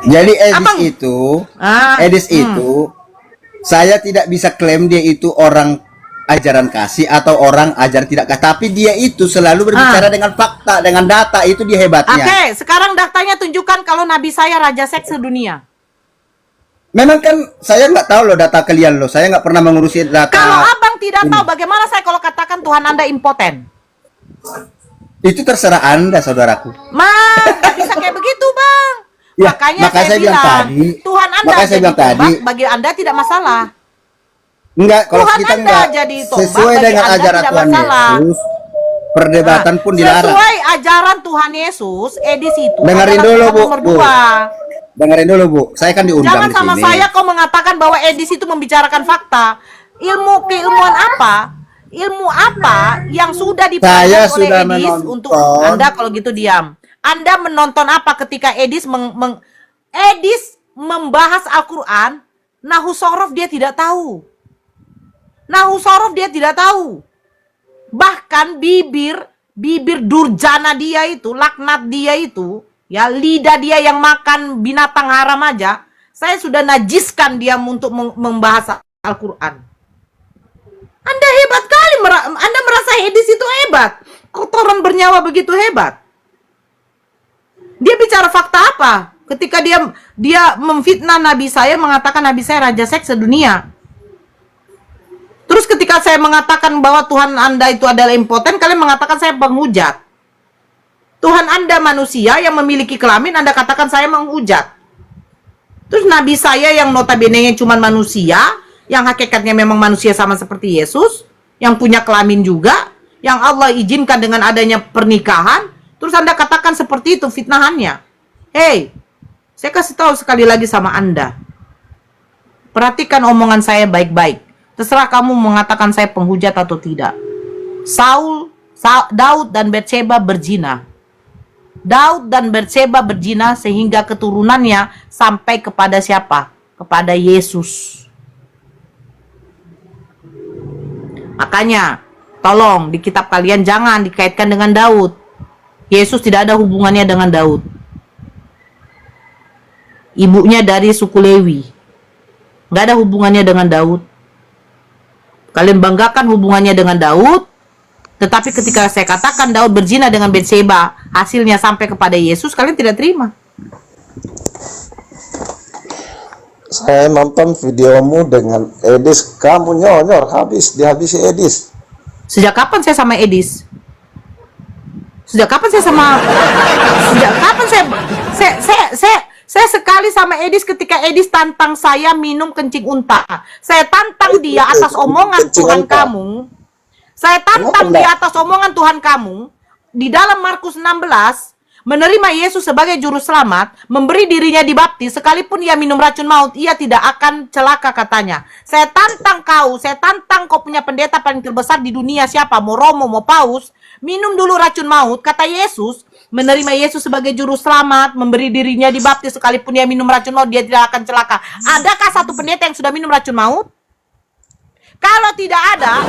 Jadi Abang, Edis itu saya tidak bisa klaim dia itu orang ajaran kasih atau orang ajar tidak kasih, tapi dia itu selalu berbicara dengan fakta, dengan data, itu dia hebatnya. Oke, sekarang datanya tunjukkan kalau nabi saya raja seks sedunia. Memang kan saya nggak tahu loh data kalian loh, saya nggak pernah mengurusi data. Kalau abang tidak tahu, bagaimana saya kalau katakan Tuhan Anda impoten? Itu terserah Anda, saudaraku. Nggak bisa kayak begitu, Bang. Ya, makanya saya bilang tadi, Tuhan Anda jadi tombak, bagi Anda tidak masalah. Enggak, kalau Tuhan kita Anda enggak jadi tombak, sesuai dengan Anda ajaran Tuhan Yesus, perdebatan pun dilarang. Sesuai ajaran Tuhan Yesus, Edis itu dengerin dulu, Bu. nomor 2. Dengerin dulu, Bu. Saya kan diundang Jangan sama di sini. saya kau mengatakan bahwa Edis itu membicarakan fakta. Keilmuan apa? Ilmu apa yang sudah dipelajari oleh Edis untuk Anda kalau gitu diam. Anda menonton apa ketika Edis Edis membahas Al-Quran, Nahusorof dia tidak tahu. Nahusorof dia tidak tahu. Bahkan bibir durjana dia itu, laknat dia itu, ya lidah dia yang makan binatang haram aja, saya sudah najiskan dia untuk membahas Al-Quran. Anda hebat kali, Anda merasa Edis itu hebat. Kotoran bernyawa begitu hebat. Dia bicara fakta apa? Ketika dia memfitnah nabi saya, mengatakan nabi saya raja seks sedunia. Terus ketika saya mengatakan bahwa Tuhan Anda itu adalah impoten, kalian mengatakan saya penghujat. Tuhan Anda manusia yang memiliki kelamin, Anda katakan saya menghujat. Terus nabi saya yang notabene cuma manusia, yang hakikatnya memang manusia sama seperti Yesus, yang punya kelamin juga, yang Allah izinkan dengan adanya pernikahan, terus Anda katakan seperti itu fitnahannya. Hei, saya kasih tahu sekali lagi sama Anda. Perhatikan omongan saya baik-baik. Terserah kamu mengatakan saya penghujat atau tidak. Daud dan Batseba berzina. Daud dan Batseba berzina sehingga keturunannya sampai kepada siapa? Kepada Yesus. Makanya, tolong di kitab kalian jangan dikaitkan dengan Daud. Yesus tidak ada hubungannya dengan Daud. Ibunya dari suku Lewi. Nggak ada hubungannya dengan Daud. Kalian banggakan hubungannya dengan Daud, tetapi ketika saya katakan Daud berzina dengan Batseba, hasilnya sampai kepada Yesus, kalian tidak terima. Saya nonton videomu dengan Edis, kamu nyonyor, dihabisi Edis. Sejak kapan saya sama Edis? Sejak kapan saya sekali sama Edis ketika Edis tantang saya minum kencing unta. Saya tantang dia atas omongan Tuhan kamu. Saya tantang dia atas omongan Tuhan kamu. Di dalam Markus 16, menerima Yesus sebagai juru selamat, memberi dirinya dibaptis, sekalipun ia minum racun maut, ia tidak akan celaka katanya. Saya tantang kau punya pendeta paling terbesar di dunia siapa? Mau Romo, mau Paus, minum dulu racun maut, kata Yesus. Menerima Yesus sebagai juru selamat, memberi dirinya dibaptis, sekalipun dia minum racun maut, dia tidak akan celaka. Adakah satu pendeta yang sudah minum racun maut? Kalau tidak ada,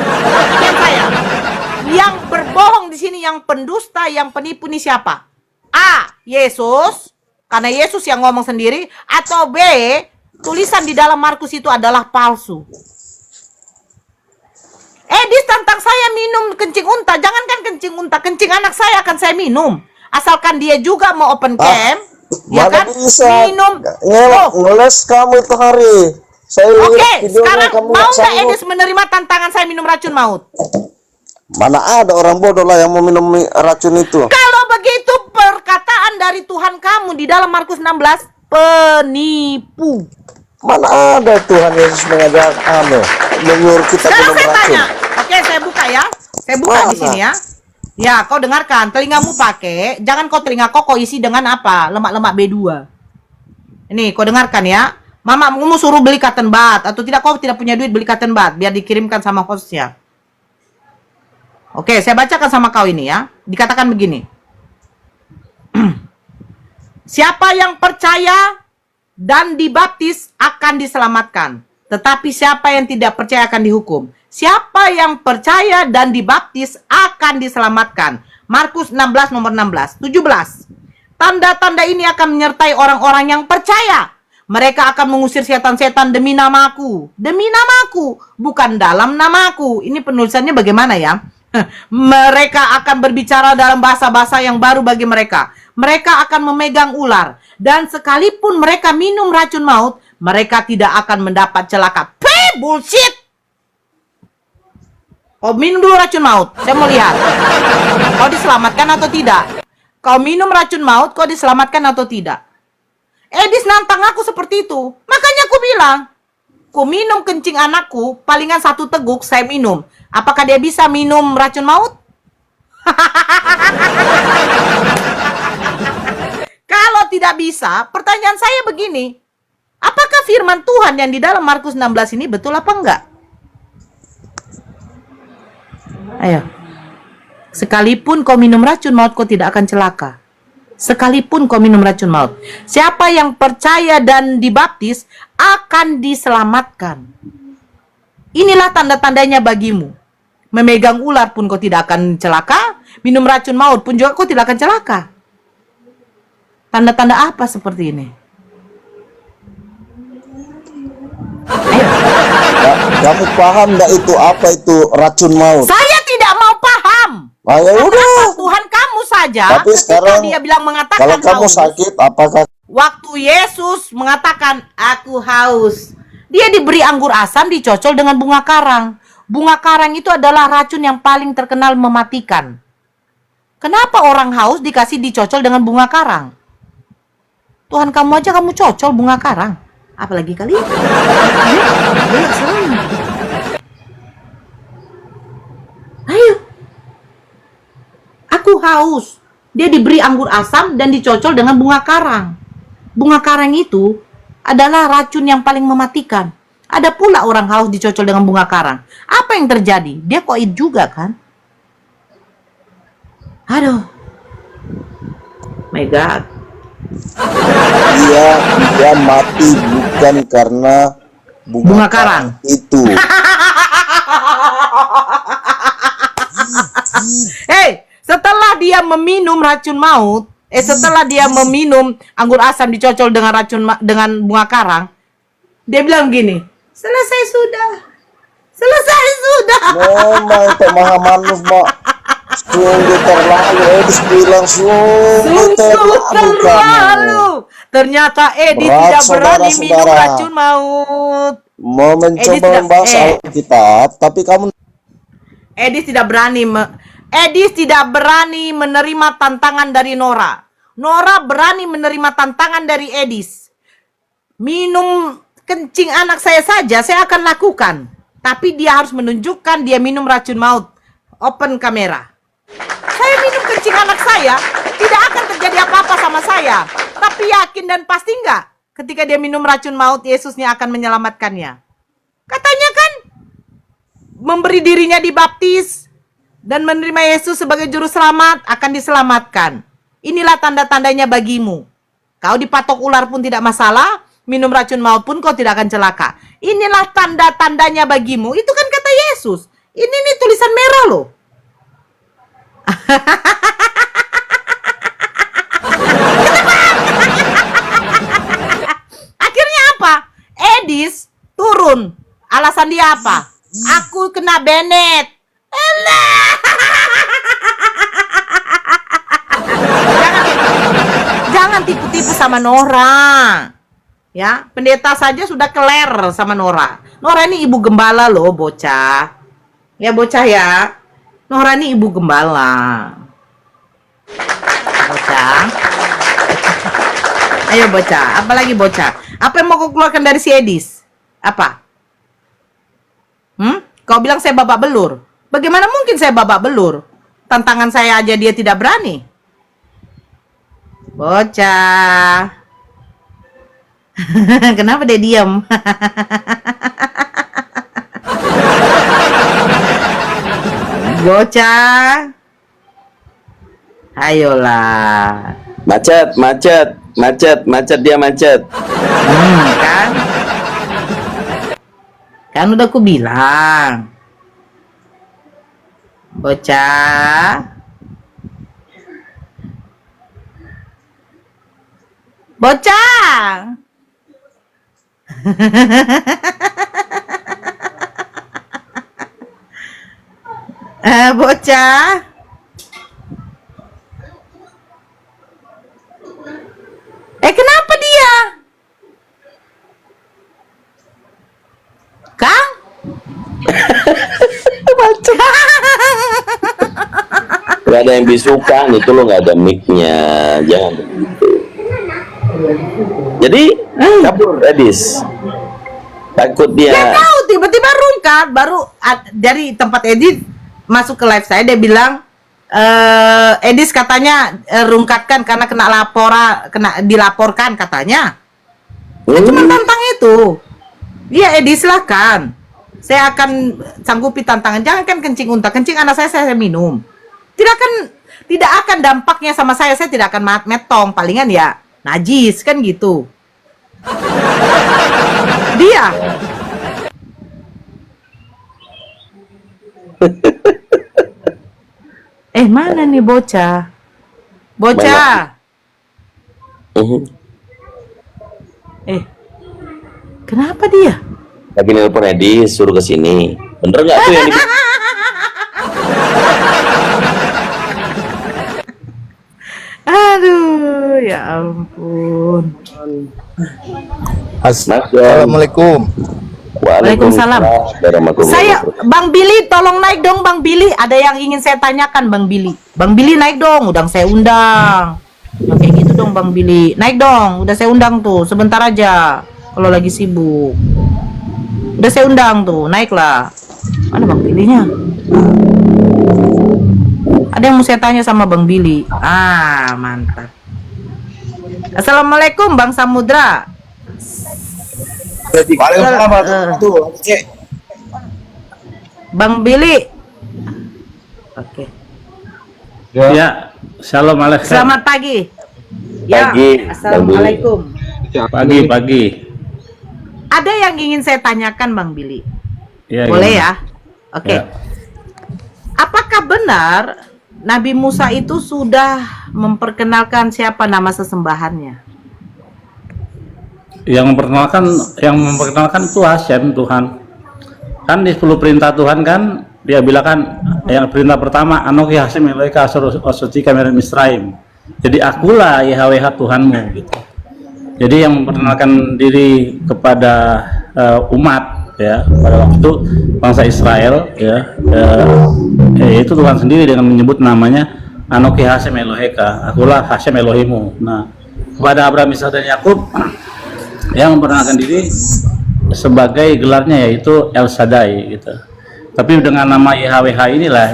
saya yang berbohong di sini, yang pendusta, yang penipu ini siapa? A. Yesus, karena Yesus yang ngomong sendiri, atau B. Tulisan di dalam Markus itu adalah palsu. Edis tantang saya minum kencing unta, jangankan kencing unta, kencing anak saya akan saya minum. Asalkan dia juga mau open camp, ya kan? Bisa. Minum. Ngeles kamu itu hari. Oke, sekarang mau nggak Edis menerima tantangan saya minum racun maut? Mana ada orang bodoh lah yang mau minum racun itu. Kalau begitu perkataan dari Tuhan kamu di dalam Markus 16 penipu. Mana ada Tuhan Yesus mengajarkan menyuruh kita sekarang minum saya racun. tanya. Oke, saya buka ya. Saya buka di sini ya. Ya, kau dengarkan, telingamu pakai, jangan kau telinga kau isi dengan apa? Lemak-lemak B2. Ini kau dengarkan ya. Mama kamu suruh beli cotton bud atau tidak, kau tidak punya duit beli cotton bud biar dikirimkan sama hostnya. Oke, saya bacakan sama kau ini ya. Dikatakan begini. Siapa yang percaya dan dibaptis akan diselamatkan. Tetapi siapa yang tidak percaya akan dihukum. Siapa yang percaya dan dibaptis akan diselamatkan. Markus 16 nomor 16. 17. Tanda-tanda ini akan menyertai orang-orang yang percaya. Mereka akan mengusir setan-setan demi namaku. Demi namaku, bukan dalam namaku. Ini penulisannya bagaimana ya? Mereka akan berbicara dalam bahasa-bahasa yang baru bagi mereka. Mereka akan memegang ular. Dan sekalipun mereka minum racun maut, mereka tidak akan mendapat celaka. Bullshit! Kau minum dulu racun maut. Saya mau lihat. Kau diselamatkan atau tidak? Kau minum racun maut, kau diselamatkan atau tidak? Edis nantang aku seperti itu. Makanya aku bilang, ku minum kencing anakku, palingan 1 teguk saya minum. Apakah dia bisa minum racun maut? Kalau tidak bisa, pertanyaan saya begini. Apakah firman Tuhan yang di dalam Markus 16 ini betul apa enggak? Ayo. Sekalipun kau minum racun maut, kau tidak akan celaka. Sekalipun kau minum racun maut. Siapa yang percaya dan dibaptis akan diselamatkan. Inilah tanda-tandanya bagimu. Memegang ular pun kau tidak akan celaka. Minum racun maut pun juga kau tidak akan celaka. Tanda-tanda apa seperti ini? Kamu paham nggak itu apa itu racun maut? Saya tidak mau paham. Ah, ya udah. Tuhan kamu saja. Tapi ketika sekarang dia bilang mengatakan kalau kamu haus, sakit, apakah waktu Yesus mengatakan aku haus, dia diberi anggur asam dicocol dengan bunga karang. Bunga karang itu adalah racun yang paling terkenal mematikan. Kenapa orang haus dikasih dicocol dengan bunga karang? Tuhan kamu aja kamu cocol bunga karang. Apalagi kali? Ayo. Aku haus. Dia diberi anggur asam dan dicocol dengan bunga karang. Bunga karang itu adalah racun yang paling mematikan. Ada pula orang haus dicocol dengan bunga karang. Apa yang terjadi? Dia koid juga kan? Aduh. My God. dia mati bukan karena bunga karang itu? Hey, setelah dia meminum racun maut, setelah dia meminum anggur asam dicocol dengan dengan bunga karang, dia bilang gini, selesai sudah. Memang pemahamanmu sungguh terlalu. Edis bilang sungguh terlalu. Ternyata Edis tidak berani minum racun maut. Mau mencoba membahas Alkitab, tapi kamu Edis tidak berani menerima tantangan dari Nora. Nora berani menerima tantangan dari Edis. Minum kencing anak saya saja saya akan lakukan. Tapi dia harus menunjukkan dia minum racun maut. Open kamera. Saya minum kencing anak saya, tidak akan terjadi apa-apa sama saya. Tapi yakin dan pasti enggak? Ketika dia minum racun maut, Yesusnya akan menyelamatkannya. Katanya kan, memberi dirinya dibaptis dan menerima Yesus sebagai juru selamat akan diselamatkan. Inilah tanda-tandanya bagimu. Kau dipatok ular pun tidak masalah, minum racun maut pun kau tidak akan celaka. Inilah tanda-tandanya bagimu. Itu kan kata Yesus. Ini nih tulisan merah loh. Akhirnya apa? Edis turun. Alasan dia apa? Aku kena Bennett. Jangan tipu-tipu sama Nora. Ya, pendeta saja sudah keler sama Nora. Nora ini ibu gembala loh, bocah. Ya bocah ya. Nora ini ibu gembala. Bocah. Ayo bocah, apa lagi bocah? Apa yang mau kau keluarkan dari si Edis? Apa? Kau bilang saya babak belur. Bagaimana mungkin saya babak belur? Tantangan saya aja dia tidak berani. Bocah. Kenapa dia diam? Bocah. Ayolah. Macet dia macet. Kan? Kan udah aku bilang. Bocah. Bocah. Bocah. Kenapa dia? Kang? Gak ada yang bisukan itu lo, nggak ada mic-nya, jangan begitu. Jadi kabur Edis, takut dia. Dia tahu tiba-tiba rungkat baru dari tempat edit masuk ke live saya, dia bilang Edis katanya rungkatkan karena dilaporkan katanya. Cuma tantang itu. Iya Edis, silakan. Saya akan sanggupi tantangan. Jangankan kencing unta, kencing anak saya minum. Tidak akan dampaknya sama saya tidak akan metong, palingan ya najis kan gitu. Dia mana nih bocah? Kenapa dia? Lagi nelpon Edis, suruh ke sini. Bener nggak tuh yang Aduh, ya ampun. Assalamualaikum. Waalaikumsalam. Saya, Bang Billy, tolong naik dong, Bang Billy. Ada yang ingin saya tanyakan, Bang Billy. Bang Billy naik dong, udah saya undang. Nah, kayak gitu dong, Bang Billy. Naik dong, udah saya undang tuh. Sebentar aja, kalau lagi sibuk. Udah saya undang tuh, naiklah. Mana Bang Billy-nya? Ada yang mau saya tanya sama Bang Billy. Mantap. Assalamualaikum, Bang Samudra. Bang Billy. Oke. Ya, shalom alaikum. Selamat pagi. Ya, assalamualaikum. Pagi. Ada yang ingin saya tanyakan, Bang Billy. Ya, boleh gimana? Ya? Oke. Ya. Apakah benar Nabi Musa itu sudah memperkenalkan siapa nama sesembahannya? Yang memperkenalkan itu Hashem, Tuhan. Kan di 10 perintah Tuhan kan dia bilang kan, yang perintah pertama, Anoki Hashem Eloheka Asuci Kameran Misraim. Jadi akulah YHWH Tuhanmu gitu. Jadi yang memperkenalkan diri kepada umat ya pada waktu itu bangsa Israel ya, itu Tuhan sendiri dengan menyebut namanya Anoki Hashem Eloheka, akulah Hashem Elohimu. Nah, kepada Abraham, Ishak dan Yakub yang memperkenalkan diri sebagai gelarnya yaitu El Shaddai gitu. Tapi dengan nama YHWH inilah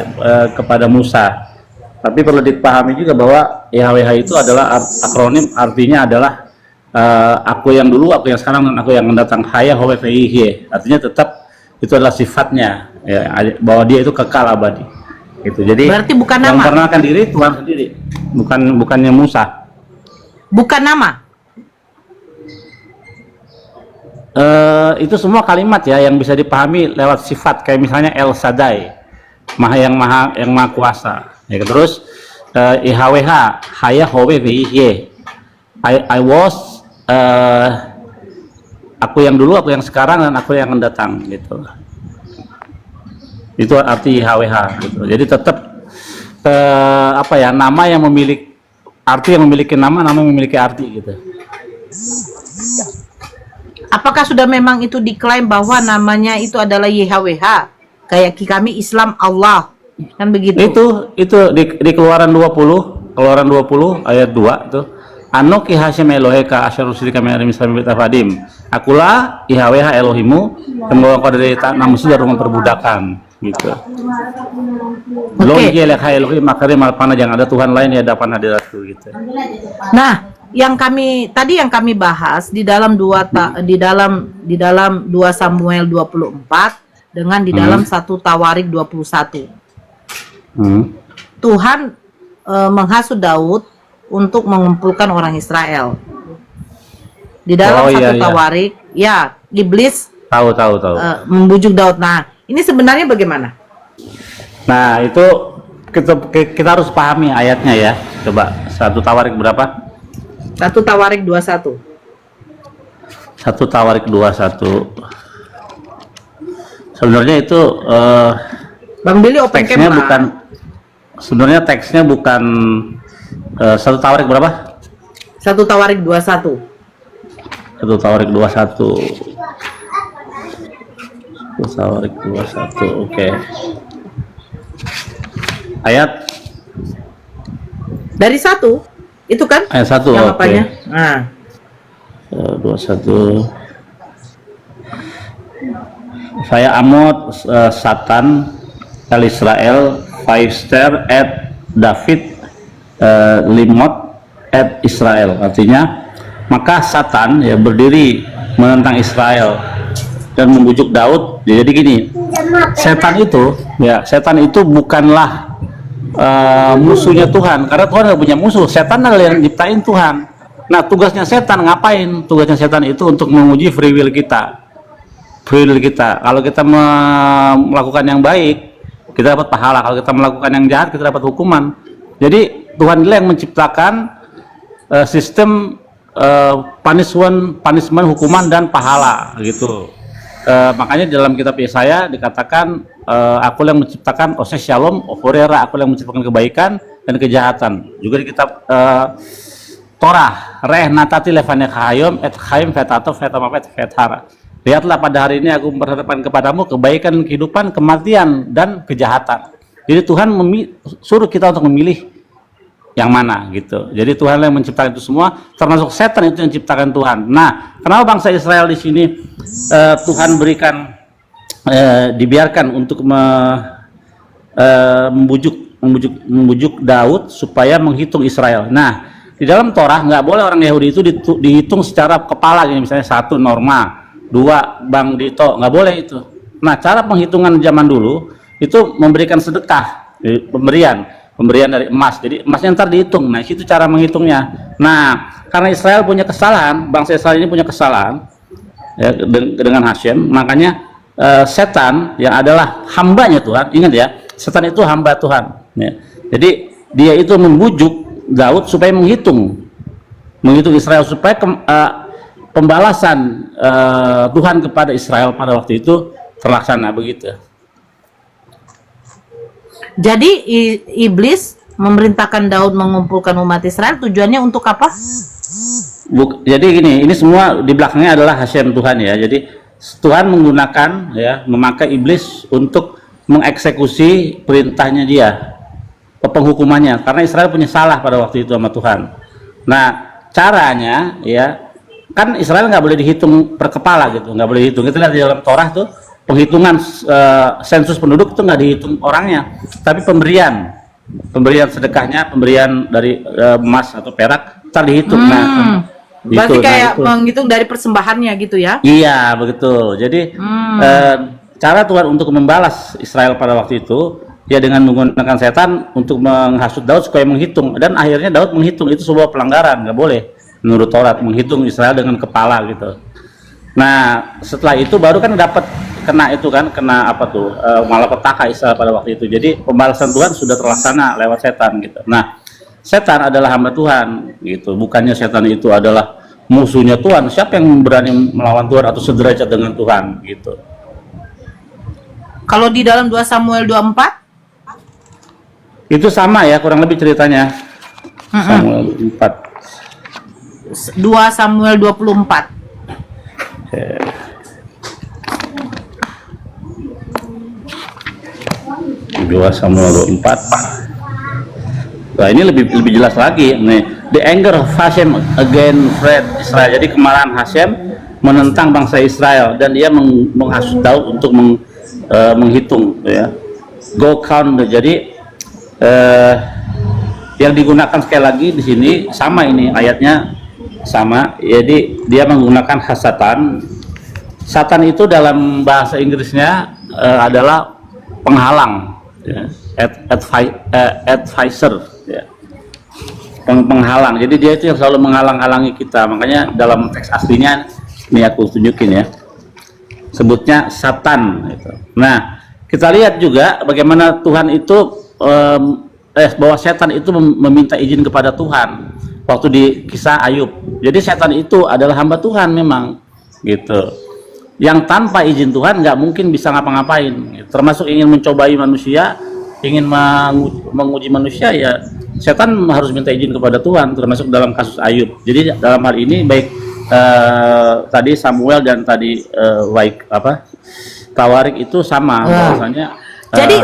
kepada Musa. Tapi perlu dipahami juga bahwa YHWH itu adalah akronim, artinya adalah aku yang dulu, aku yang sekarang, dan aku yang mendatang. Haya Howe Feihe, artinya tetap itu adalah sifatnya ya, bahwa dia itu kekal abadi. Gitu. Jadi berarti bukan yang nama. memperkenalkan diri Tuhan sendiri, bukannya Musa. Bukan nama. Itu semua kalimat ya yang bisa dipahami lewat sifat, kayak misalnya El Shaddai, yang maha kuasa ya. Terus IHWH Haya Howe Viye, I was aku yang dulu, aku yang sekarang, dan aku yang akan datang gitu. Itu arti IHWH gitu. Jadi tetap apa ya, nama yang memiliki arti, yang memiliki nama yang memiliki arti gitu. Apakah sudah memang itu diklaim bahwa namanya itu adalah YHWH? Kayak kami Islam Allah. Kan begitu. Itu di Keluaran 20 ayat 2 tuh. Anoki Hashem Eloheka asyarusri kami ada misalnya betafadim. Akulah YHWH Elohimu, dan bahwa kau dari tanah Mesir dari rumah perbudakan gitu. Belum YHWH Elohim makarim alpana, jangan ada Tuhan lain ya dapat hadiratku gitu. Nah, yang kami bahas di dalam di dalam 2 Samuel 24 dengan di dalam 1 Tawarik 21. Tuhan menghasut Daud untuk mengumpulkan orang Israel. Di dalam 1 Tawarik, ya, iblis tahu. Membujuk Daud. Nah, ini sebenarnya bagaimana? Nah, itu kita harus pahami ayatnya ya. Coba 1 Tawarik berapa? 1 Tawarik 21. 1 Tawarik 21. Sebenarnya itu Bang Billy open teksnya camera. bukan, sebenarnya teksnya bukan 1 Tawarik berapa? 1 Tawarik 21. 1 Tawarik 21. 1 Tawarik 21. Oke. Ayat Dari 1 itu kan? ayat 1. Yang Oke. apanya? Nah, 21. Saya Amot, Satan El Israel Faister at David Limot at Israel. Artinya, maka Satan ya berdiri menentang Israel dan membujuk Daud. Jadi gini, setan itu bukanlah musuhnya Tuhan, karena Tuhan nggak punya musuh. Setan adalah yang nyiptain Tuhan. Nah, tugasnya setan ngapain? Tugasnya setan itu untuk menguji free will kita. Free will kita. Kalau kita melakukan yang baik, kita dapat pahala. Kalau kita melakukan yang jahat, kita dapat hukuman. Jadi Tuhan yang menciptakan sistem punishment, hukuman dan pahala gitu. Makanya dalam kitab Yesaya dikatakan aku yang menciptakan oses shalom oforera, aku yang menciptakan kebaikan dan kejahatan. Juga di kitab Torah, reh natati levane khayom et khayim vetato vetamapet vethara. Lihatlah pada hari ini aku memperhadapkan kepadamu kebaikan, kehidupan, kematian dan kejahatan. Jadi Tuhan suruh kita untuk memilih yang mana gitu. Jadi Tuhan yang menciptakan itu semua, termasuk setan itu yang menciptakan Tuhan. Nah, kenapa bangsa Israel di sini Tuhan berikan dibiarkan untuk membujuk Daud supaya menghitung Israel. Nah, di dalam Torah nggak boleh orang Yahudi itu dihitung secara kepala, gini misalnya 1 Norma, 2 Bang Dito, nggak boleh itu. Nah, cara penghitungan zaman dulu itu memberikan sedekah, pemberian dari emas. Jadi emasnya ntar dihitung. Nah, itu cara menghitungnya. Nah, karena Israel punya kesalahan, bangsa Israel ini punya kesalahan ya, dengan Hashem, makanya setan yang adalah hambanya Tuhan, ingat ya, setan itu hamba Tuhan ya. Jadi dia itu membujuk Daud supaya menghitung Israel supaya pembalasan Tuhan kepada Israel pada waktu itu terlaksana begitu. jadi iblis memerintahkan Daud mengumpulkan umat Israel, tujuannya untuk apa? Jadi gini, ini semua di belakangnya adalah Hashem Tuhan ya. Jadi Tuhan menggunakan ya, memakai iblis untuk mengeksekusi perintahnya dia, penghukumannya, karena Israel punya salah pada waktu itu sama Tuhan. Nah, caranya ya, kan Israel nggak boleh dihitung per kepala gitu, nggak boleh dihitung. Kita lihat di dalam Torah tuh penghitungan sensus penduduk itu nggak dihitung orangnya, tapi pemberian sedekahnya, pemberian dari emas atau perak ntar dihitung. Nah, berarti gitu. kayak Nah, menghitung dari persembahannya gitu ya? iya begitu. Jadi cara Tuhan untuk membalas Israel pada waktu itu ya dengan menggunakan setan untuk menghasut Daud supaya menghitung, dan akhirnya Daud menghitung. Itu sebuah pelanggaran, nggak boleh menurut Taurat menghitung Israel dengan kepala gitu. Nah, setelah itu baru kan dapat kena apa tuh malapetaka Israel pada waktu itu. Jadi pembalasan Tuhan sudah terlaksana lewat setan gitu. Nah, setan adalah hamba Tuhan gitu, bukannya setan itu adalah musuhnya Tuhan. Siapa yang berani melawan Tuhan atau sederajat dengan Tuhan gitu. Kalau di dalam 2 Samuel 24 itu sama ya, kurang lebih ceritanya. Samuel 4. 2 Samuel 24. Oke. Dua Samuel 24. Nah, ini lebih jelas lagi nih. The anger of Hashem against Israel. Jadi kemarahan Hashem menentang bangsa Israel, dan dia menghasut Daud untuk menghitung ya. Go count. Jadi yang digunakan sekali lagi di sini sama, ini ayatnya sama. Jadi dia menggunakan hasatan. Satan itu dalam bahasa Inggrisnya adalah penghalang ya. Advisor ya. Penghalang. Jadi dia itu yang selalu menghalang-halangi kita. Makanya dalam teks aslinya ini aku tunjukin ya, sebutnya Satan gitu. Nah, kita lihat juga bagaimana Tuhan itu bahwa setan itu meminta izin kepada Tuhan. waktu di kisah Ayub. Jadi setan itu adalah hamba Tuhan memang, gitu. Yang tanpa izin Tuhan nggak mungkin bisa ngapa-ngapain. Gitu. Termasuk ingin mencobai manusia, ingin menguji manusia, ya setan harus minta izin kepada Tuhan. Termasuk dalam kasus Ayub. Jadi dalam hal ini baik tadi Samuel dan tadi Tawarik itu sama, bahwasanya Jadi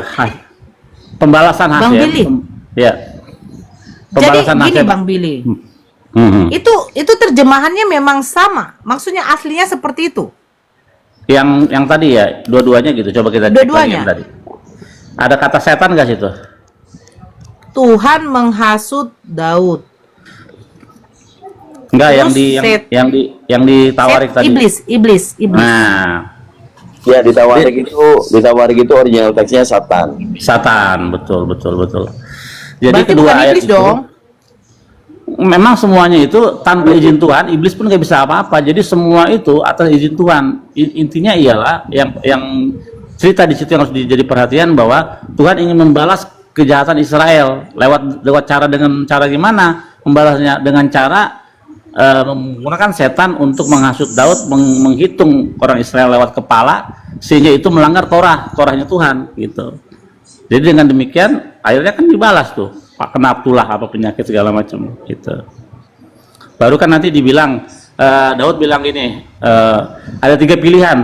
pembalasan Bang Hasem, Billy. ya. Jadi Pembalasan gini Hasem. Bang Billy, Mhm. itu terjemahannya memang sama, maksudnya aslinya seperti itu. Yang tadi ya, dua-duanya gitu. Coba kita cek lagi Dua-duanya. yang tadi. Ada kata setan nggak situ? Tuhan menghasut Daud. Enggak, Terus yang di Tawarik tadi. Iblis. Nah, Ya, di Tawarik itu original teksnya Satan. Satan, betul. Jadi Berarti kedua bukan ayat iblis itu dong. memang semuanya itu tanpa izin Tuhan, iblis pun nggak bisa apa-apa. Jadi semua itu atas izin Tuhan. Intinya ialah yang cerita di situ yang harus jadi perhatian, bahwa Tuhan ingin membalas kejahatan Israel lewat dengan cara gimana? Membalasnya dengan cara menggunakan setan untuk menghasut Daud, menghitung orang Israel lewat kepala, sehingga itu melanggar Torahnya Tuhan, gitu. Jadi dengan demikian akhirnya kan dibalas tuh, kena tulah apa penyakit segala macam, gitu. Baru kan nanti dibilang Daud bilang gini, ada tiga pilihan.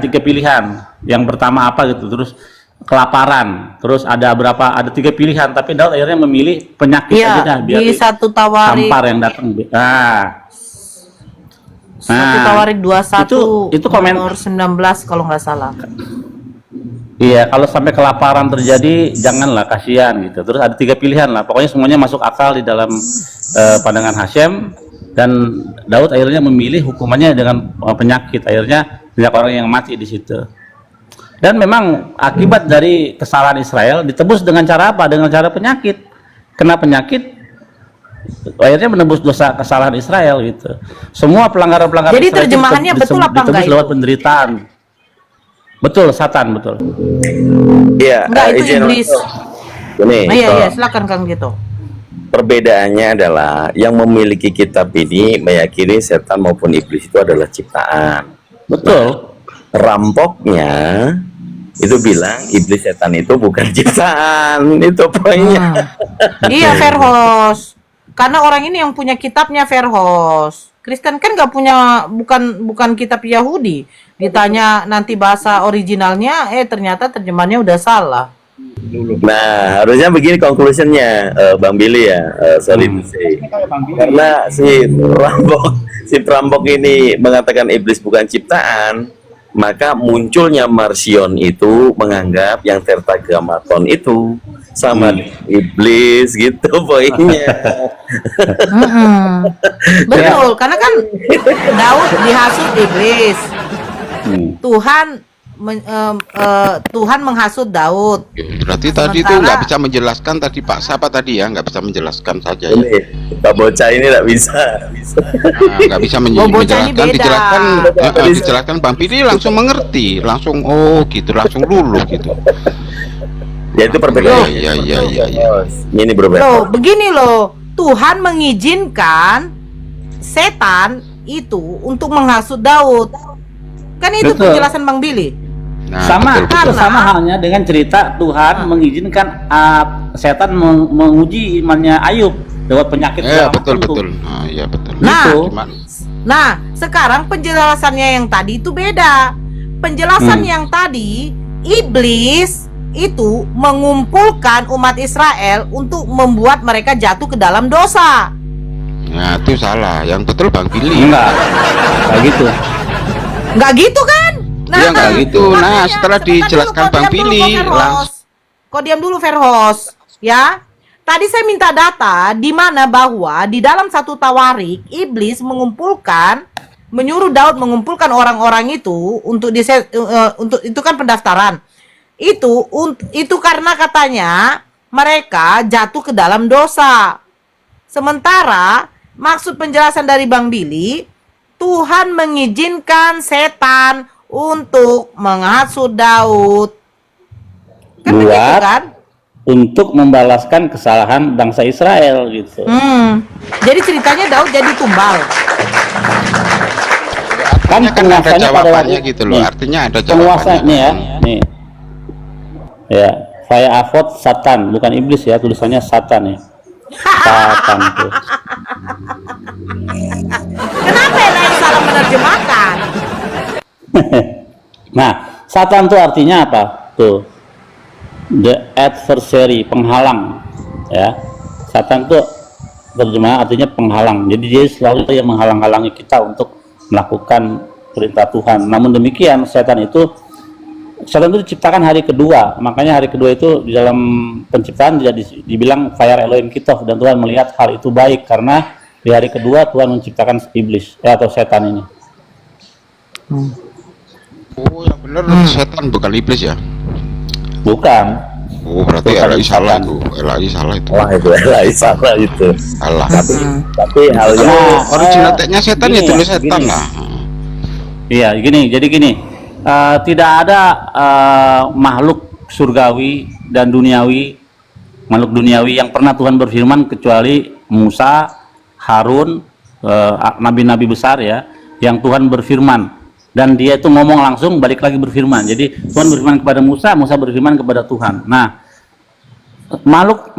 Yang pertama apa gitu, terus kelaparan, terus ada tiga pilihan, tapi Daud akhirnya memilih penyakit aja dah, biar di satu Tawarik. Sampar yang datang. Satu Tawarik 21 itu komen nomor 19 kalau nggak salah. Iya, kalau sampai kelaparan terjadi janganlah, kasihan gitu. Terus ada tiga pilihan lah, pokoknya semuanya masuk akal di dalam pandangan Hasem, dan Daud akhirnya memilih hukumannya dengan penyakit. Akhirnya banyak orang yang mati di situ. Dan memang akibat dari kesalahan Israel ditebus dengan cara apa? Dengan cara penyakit. Kena penyakit, akhirnya menebus dosa kesalahan Israel, gitu. Semua pelanggaran-pelanggaran Jadi Israel terjemahannya betul apa ditebus enggak lewat itu? penderitaan. Betul, Satan, betul. Iya, Enggak, itu izin iblis. untuk- Ini Iya, silakan Kang gitu. perbedaannya adalah yang memiliki kitab ini meyakini setan maupun iblis itu adalah ciptaan. Betul. Rampoknya itu bilang iblis setan itu bukan ciptaan. Itu poinnya. Iya, Verhos. Karena orang ini yang punya kitabnya, Verhos. Kristen kan nggak punya, bukan kitab Yahudi. Ditanya nanti bahasa originalnya, ternyata terjemahannya udah salah. Nah, harusnya begini conclusionnya, Bang Billy ya, sorry to say. Karena si perampok ini mengatakan iblis bukan ciptaan, maka munculnya Marsion itu menganggap yang tetragrammaton itu sama iblis, gitu poinnya. Betul, karena kan Daud dihasut iblis. Tuhan menghasut Daud. Berarti tadi itu nggak bisa menjelaskan tadi Pak siapa tadi ya, nggak bisa menjelaskan saja ya. Ini Pak Bocah ini nggak bisa. Nggak bisa Bocah ini menjelaskan, beda. dijelaskan Bang Pidi langsung mengerti, langsung oh gitu, langsung luluh gitu. Ya itu perbedaan. Iya. Ini berbeda. Loh, begini loh, Tuhan mengizinkan setan itu untuk menghasut Daud. Kan itu Betul. penjelasan Bang Billy. Nah, sama betul. sama halnya dengan cerita Tuhan mengizinkan setan menguji imannya Ayub lewat penyakit segala Betul. macam tuh. Nah, iya betul. Nah, Gitu. Nah, sekarang penjelasannya yang tadi itu beda. Penjelasan yang tadi, iblis itu mengumpulkan umat Israel untuk membuat mereka jatuh ke dalam dosa. Nah, itu salah. Yang betul Bang Billy. Enggak, kayak gitu. Nggak gitu kan? Iya, nggak gitu. Nah, makanya, setelah sebentar dijelaskan dulu, Bang kau diam dulu, Billy, kau Verhos. Kau diam dulu, Verhos. Ya. Tadi saya minta data di mana bahwa di dalam satu Tawarik, iblis menyuruh Daud mengumpulkan orang-orang itu untuk untuk itu kan pendaftaran. Itu karena katanya mereka jatuh ke dalam dosa. Sementara maksud penjelasan dari Bang Billy, Tuhan mengizinkan setan untuk menghasut Daud. Kan begitu kan? untuk membalaskan kesalahan bangsa Israel gitu. Jadi ceritanya Daud jadi tumbal. Artinya kan ada penguasanya pada jawabannya waktu- gitu loh. nih, Artinya ada penguasa jawabannya. nih ya, nih. Ya, saya afot Satan, bukan iblis ya, tulisannya Satan ya. Satan tuh. Kenapa Elaine salah menerjemahkan? Nah, Satan tuh artinya apa? Tuh, the adversary, penghalang, ya. Satan tuh terjemahan artinya penghalang. Jadi dia selalu yang menghalang-halangi kita untuk melakukan perintah Tuhan. Namun demikian, setan itu diciptakan hari kedua. Makanya hari kedua itu di dalam penciptaan dibilang fire Elohim Kitov, dan Tuhan melihat hal itu baik karena di hari kedua Tuhan menciptakan iblis atau setan ini. Oh, yang benar setan bukan iblis ya? Bukan. Oh, berarti Bukan LAI salah setan. itu. LAI salah itu. Wah itu salah itu. Salah. Tapi halnya Original tag-nya setan ya gini tulis ya, setan gini. lah. Iya, jadi gini, tidak ada makhluk surgawi dan duniawi, makhluk duniawi yang pernah Tuhan berfirman kecuali Musa, Harun, nabi-nabi besar ya, yang Tuhan berfirman, dan dia itu ngomong langsung balik lagi berfirman. Jadi Tuhan berfirman kepada Musa, Musa berfirman kepada Tuhan. Nah, makhluk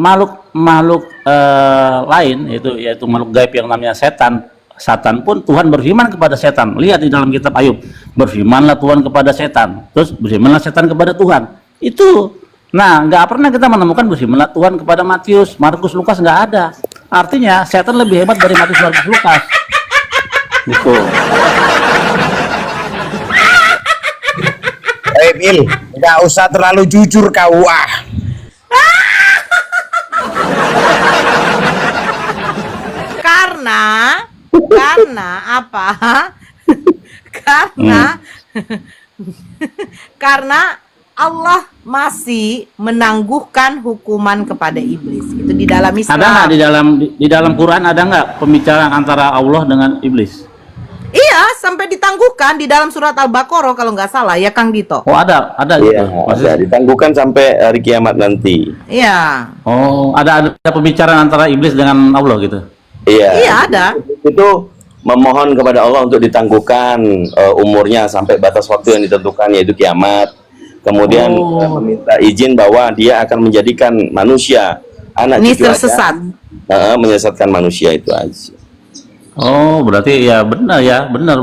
lain yaitu makhluk gaib yang namanya Satan pun Tuhan berfirman kepada setan. Lihat di dalam kitab Ayub, berfirmanlah Tuhan kepada setan, terus berfirmanlah setan kepada Tuhan. Itu, nah nggak pernah kita menemukan berfirmanlah Tuhan kepada Matius, Markus, Lukas, nggak ada. Artinya setan lebih hebat dari Matius, Markus, Lukas. Gitu. Bill, nggak usah terlalu jujur kau. Karena apa? Karena Allah masih menangguhkan hukuman kepada iblis. Itu di dalam Islam. Ada nggak di dalam Quran, ada nggak pembicaraan antara Allah dengan iblis? Iya, sampai ditangguhkan di dalam surat Al-Baqarah kalau nggak salah ya Kang Dito. Oh ada iya, gitu. ada ditangguhkan sampai hari kiamat nanti. Iya. Oh, ada pembicaraan antara iblis dengan Allah gitu. Iya. Iya ada. Itu memohon kepada Allah untuk ditangguhkan umurnya sampai batas waktu yang ditentukan, yaitu kiamat. Kemudian meminta izin bahwa dia akan menjadikan manusia anak Ini cucu tersesat. Adam, menyesatkan manusia, itu aja. Oh, berarti ya benar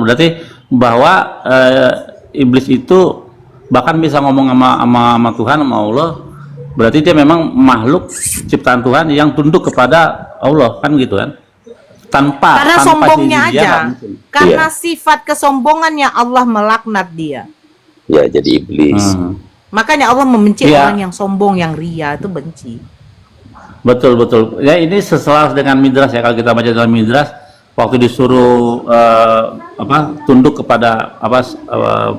berarti bahwa iblis itu bahkan bisa ngomong sama Tuhan, sama Allah. Berarti dia memang makhluk ciptaan Tuhan yang tunduk kepada Allah, kan gitu kan? Karena tanpa sombongnya izin dia aja. nggak mungkin. Karena sifat kesombongannya Allah melaknat dia. Ya, jadi iblis. Makanya Allah membenci Iya. orang yang sombong, yang ria itu benci. Betul. Ya, ini seselaras dengan Midras ya, kalau kita baca dalam Midras, waktu disuruh tunduk kepada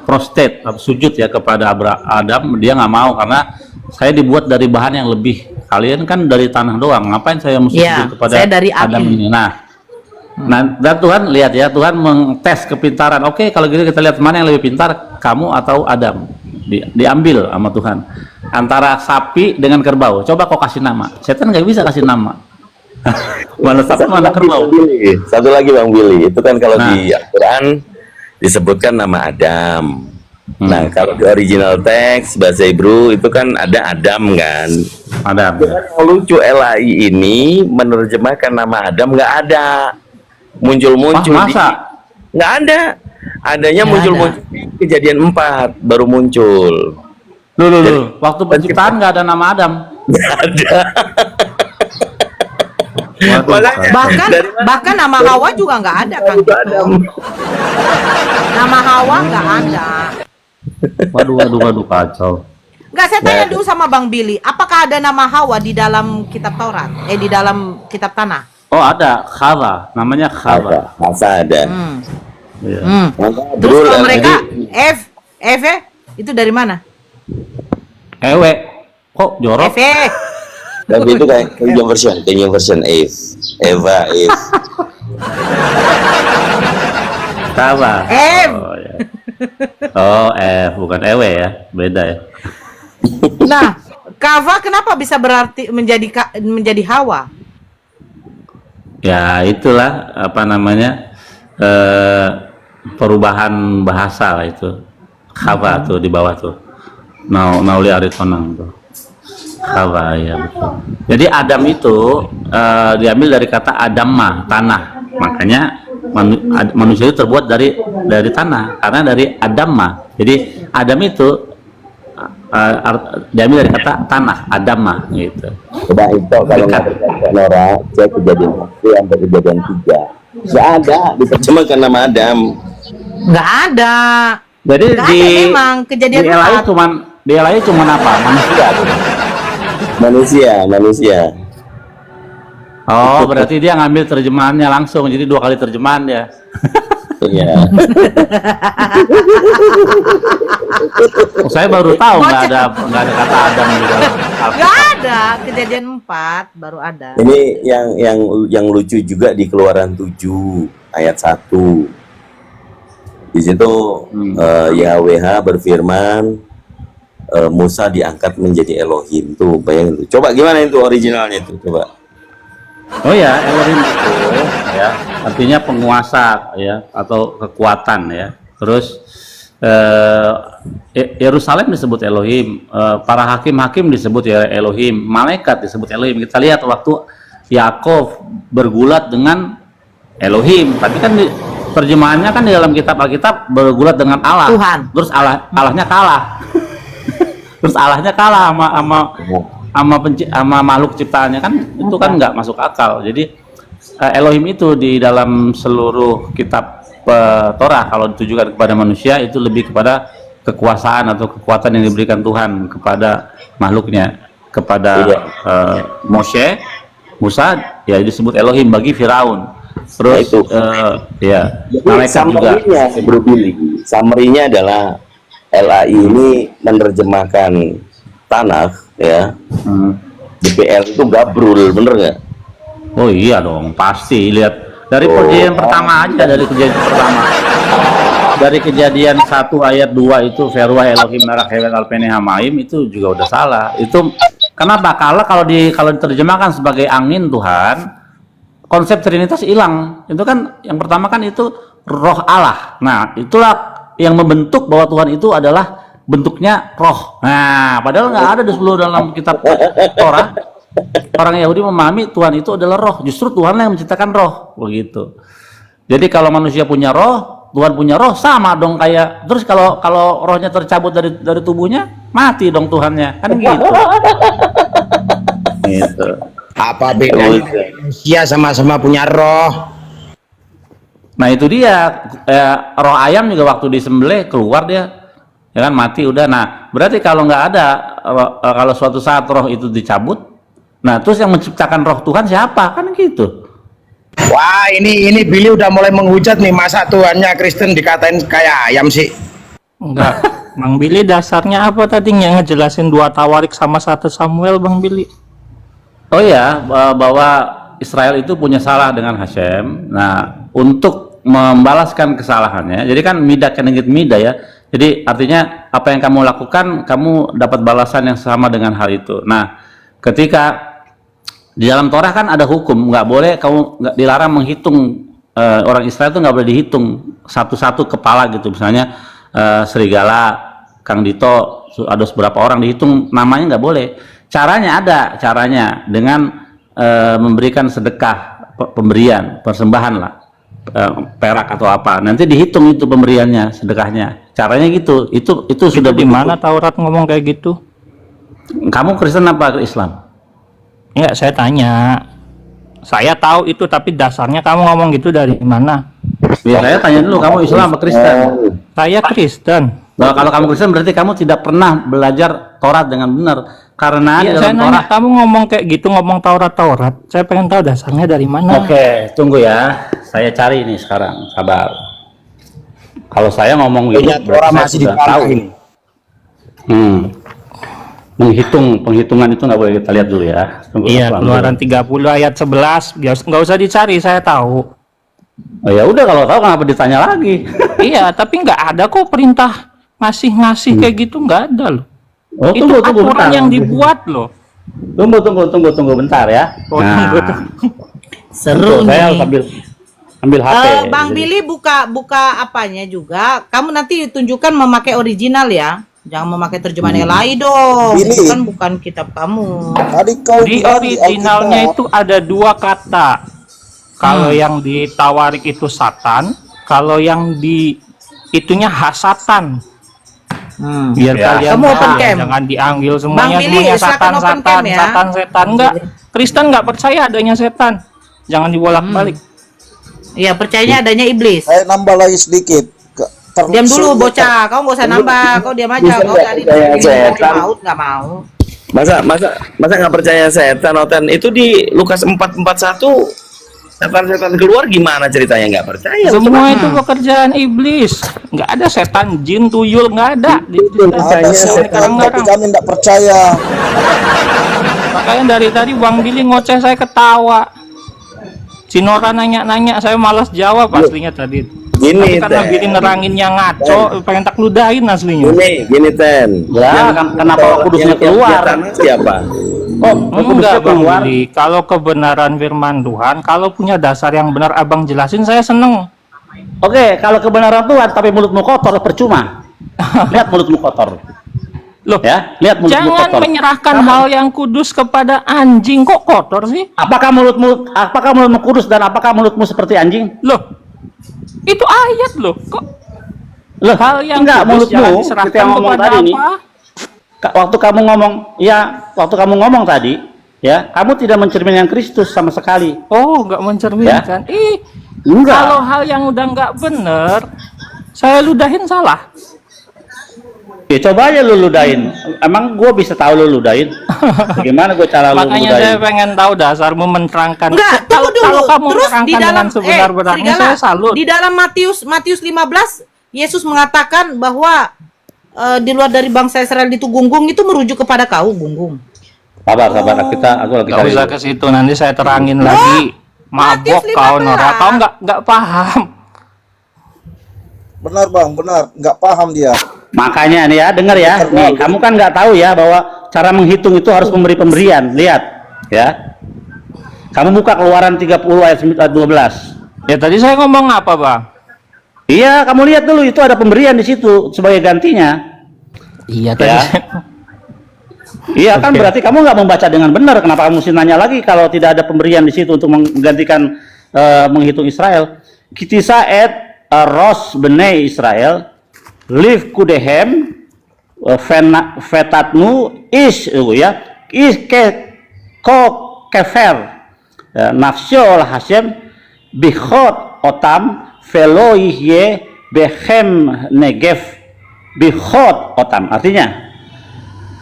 prostate, sujud ya kepada Adam, dia nggak mau karena saya dibuat dari bahan yang lebih. Kalian kan dari tanah doang, ngapain saya mesti Iya, sujud kepada saya dari Adam api. ini? Nah, dan Tuhan lihat ya, Tuhan mengtes kepintaran. Oke, kalau gitu kita lihat mana yang lebih pintar, kamu atau Adam. Diambil sama Tuhan antara sapi dengan kerbau. Coba kau kasih nama. Setan nggak bisa kasih nama. Mana sapi, mana kerbau. Satu lagi Bang Billy, itu kan kalau Nah. di Al-Quran disebutkan nama Adam. Nah, kalau di original teks bahasa Hebrew itu kan ada Adam kan. Adam. Yang lucu LAI ini menerjemahkan nama Adam nggak ada. Muncul-muncul Wah, masa? nggak ada. Adanya Nggak muncul-muncul di Kejadian 4 baru muncul. Loh. Waktu penciptaan nggak ada nama Adam. Nggak ada. Waduh, Makanya- Bahkan Dari mana? bahkan nama Hawa juga nggak ada Kang Nggak ada. Dito. Nama Hawa nggak ada. Waduh, kacau. Nggak, saya tanya dulu sama Bang Billy, apakah ada nama Hawa di dalam kitab Taurat? Di dalam kitab Tanah? Oh, ada Khara, namanya Khara. Masa ada. Iya. Maka Terus Brul, kalau mereka jadi- Eve itu dari mana? Ewe, kok jorok? Eve. Tapi itu kayak Kenyo version Eva. Khara. Ev. Oh, ya. Oh, bukan Ewe ya, beda ya. Nah, Kava kenapa bisa berarti menjadi Hawa? Ya itulah apa namanya perubahan bahasa lah itu. Kava tuh di bawah tuh. Nauli Aritonang tuh. Kava ya betul. Jadi Adam itu diambil dari kata Adamma, tanah. Makanya manusia itu terbuat dari tanah karena dari Adamma. Jadi Adam itu diambil dari kata tanah, Adamma gitu. Coba itu kalau nggak percaya Nora, cek kejadian 1 sampai kejadian 3. Nggak ada diterjemahkan nama Adam. Nggak ada. Jadi Nggak ada memang kejadian di LAI 4. cuman apa? Manusia. Manusia. Oh, berarti dia ngambil terjemahannya langsung. Jadi 2 kali terjemahan ya. Iya. Saya baru tahu nggak ada kata Adam di dalam Nggak Alkitab. ada. Kejadian 4 baru ada. Ini yang lucu juga di Keluaran 7 ayat 1. Di situ YHWH berfirman, Musa diangkat menjadi Elohim. Tuh, bayangin tuh. Coba gimana itu originalnya itu, coba. Oh ya, Elohim itu ya artinya penguasa ya atau kekuatan ya. Terus Yerusalem disebut Elohim, para hakim-hakim disebut ya Elohim, malaikat disebut Elohim. Kita lihat waktu Yakov bergulat dengan Elohim, tapi kan terjemahannya kan di dalam kitab Alkitab bergulat dengan Allah. Tuhan. Terus Allahnya kalah. Terus Allahnya kalah sama makhluk ciptaannya kan itu kan nggak masuk akal. Jadi Elohim itu di dalam seluruh kitab Torah kalau ditujukan kepada manusia itu lebih kepada kekuasaan atau kekuatan yang diberikan Tuhan kepada makhluknya. Kepada Musa ya disebut Elohim bagi Firaun. Terus ya malaikat juga. Bro Billy, summary-nya adalah LAI ini menerjemahkan tanah ya. DPL itu gabrul, bener nggak? Oh iya dong, pasti. Lihat dari perjanjian pertama aja, dari kejadian pertama. Dari kejadian 1 ayat 2 itu Verwa Elohim Merah Hewen Alpene Hamaim itu juga udah salah. Itu kenapa? Kalau diterjemahkan sebagai angin Tuhan, konsep Trinitas hilang. Itu kan yang pertama kan itu roh Allah. Nah, itulah yang membentuk bahwa Tuhan itu adalah bentuknya roh. Nah, padahal nggak ada di seluruh dalam kitab Torah. Orang Yahudi memahami Tuhan itu adalah roh. Justru Tuhan yang menciptakan roh, begitu. Jadi kalau manusia punya roh, Tuhan punya roh, sama dong kayak. Terus kalau rohnya tercabut dari tubuhnya, mati dong Tuhannya, kan gitu. Gitu. Apa bedanya manusia sama-sama punya roh? Nah itu dia, roh ayam juga waktu disembelih keluar dia. Ya kan mati udah. Nah berarti kalau nggak ada kalau suatu saat roh itu dicabut, nah terus yang menciptakan roh Tuhan siapa, kan gitu. Wah, ini Billy udah mulai menghujat nih, masa Tuhannya Kristen dikatain kayak ayam sih? Enggak. Bang Billy dasarnya apa tadi yang ngejelasin 2 Tawarik sama 1 Samuel, Bang Billy? Oh ya, bahwa Israel itu punya salah dengan Hashem. Nah untuk membalaskan kesalahannya, jadi kan mida kenegit mida ya. Jadi artinya apa yang kamu lakukan, kamu dapat balasan yang sama dengan hal itu. Nah, ketika di dalam Torah kan ada hukum, nggak boleh nggak dilarang menghitung orang Israel itu nggak boleh dihitung satu-satu kepala gitu. Misalnya serigala, Kang Dito, ada beberapa orang dihitung namanya nggak boleh. Caranya caranya dengan memberikan sedekah, pemberian, persembahan lah. Perak atau apa, nanti dihitung itu pemberiannya, sedekahnya, caranya gitu. Itu sudah Di mana Taurat ngomong kayak gitu? Kamu Kristen apa Islam? Ya, saya tanya. Saya tahu itu, tapi dasarnya kamu ngomong gitu dari mana? Ya saya tanya dulu, kamu Islam apa Kristen? Saya Kristen. Nah, kalau kamu Kristen berarti kamu tidak pernah belajar Taurat dengan benar, karena Ya, di saya dalam nanya, Taurat. kamu ngomong kayak gitu, ngomong Taurat. Saya pengen tahu dasarnya dari mana. Oke, tunggu ya, saya cari ini sekarang, sabar. Kalau saya ngomong gitu, Punya Torah berarti saya masih sudah tahu. dipalahin. Penghitungan itu nggak boleh kita lihat dulu ya. Tunggu, Iya, pelan-pelan. Keluaran 30 ayat 11. Nggak usah dicari, saya tahu. Oh, ya udah kalau tahu kenapa ditanya lagi? Iya, tapi nggak ada kok perintah ngasih kayak gitu, nggak ada loh. Oh, Itu tunggu aturan bentar. yang dibuat loh. Tunggu bentar ya. Oh, tunggu. Seru Saya nih. ambil HP. Bang Billy buka apanya juga. Kamu nanti tunjukkan memakai original ya. Jangan memakai terjemahan LAI dong. Billy. Itu kan bukan kitab kamu. Tadi kau Di bilang originalnya Alkitab. itu ada 2 kata. Kalau yang di Tawarik itu Satan, kalau yang di itunya Hasatan. Biar Ya. kalian Kamu tahu open ya, cam. jangan diambil Bang semuanya Billy, semuanya silakan Satan, open Satan, cam ya. Satan, setan. Enggak. Kristen nggak percaya adanya setan. Jangan dibolak-balik. Iya, percayanya adanya iblis. Saya nambah lagi sedikit. Diam dulu bocah, kau nggak usah nambah, kau diam aja. Kau tadi setan. nggak mau. Masa nggak percaya setan, Oten? Itu di Lukas 4:41 setan-setan keluar, gimana ceritanya nggak percaya? Semua itu pekerjaan iblis. Nggak ada setan, jin, tuyul, nggak ada. Ada setan, tapi kami tidak percaya. Makanya dari tadi Bang Billy ngoceh, saya ketawa. Si Nora nanya-nanya, saya malas jawab aslinya tadi. Gini, Tapi karena Ten. Billy neranginnya ngaco, pengen tak ludahin aslinya. Gini Ten. Ya, kenapa Roh Kudusnya keluar? Siapa? Oh, Roh Kudusnya Enggak Bang keluar. Billy, kalau kebenaran firman Tuhan, kalau punya dasar yang benar Abang jelasin, saya seneng. Oke, kalau kebenaran Tuhan tapi mulutmu kotor percuma. Lihat mulutmu kotor. Loh, Ya, lihat mulutmu jangan kotor. menyerahkan hal yang kudus kepada anjing, kok kotor sih? Apakah mulutmu kudus dan apakah mulutmu seperti anjing? Loh, itu ayat loh, kok Loh, hal yang enggak, kudus jangan mulutmu diserahkan seperti yang ngomong kepada tadi nih. apa? Waktu kamu ngomong tadi, ya, kamu tidak mencerminkan Kristus sama sekali. Oh, nggak mencerminkan. Enggak. Kalau hal yang udah nggak bener, saya ludahin salah. Ya coba aja lu ludahin. Emang gue bisa tahu lu ludahin? Bagaimana gue cara lu Makanya saya ludahin? pengen tahu dasarmu menerangkan. Enggak, Kalau tunggu dulu. kamu Terus menerangkan di dalam dengan sebenar-benarnya, Serigala, saya salut. di dalam Matius 15, Yesus mengatakan bahwa di luar dari bangsa Israel itu gunggung, itu merujuk kepada kau gunggung. Sabar, aku lagi Nggak cari. usah ke situ, nanti saya terangin lagi. Mabok Matius kau 15. Nora, kau nggak paham. Benar bang, benar. Nggak paham dia. Makanya nih ya, dengar ya. Nih, kamu kan nggak tahu ya bahwa cara menghitung itu harus memberi pemberian. Lihat, ya. Kamu buka Keluaran 30 ayat 12. Ya tadi saya ngomong apa, Bang? Iya, kamu lihat dulu itu ada pemberian di situ sebagai gantinya. Iya Ya. Iya kan, berarti kamu nggak membaca dengan benar. Kenapa kamu mesti nanya lagi kalau tidak ada pemberian di situ untuk menggantikan menghitung Israel? Kitisa et ros bene Israel liv kudehem vetatnu is ya is ke ko kefer nafsyo Hashem bichot otam velo ihye bechem negef bichot otam. Artinya,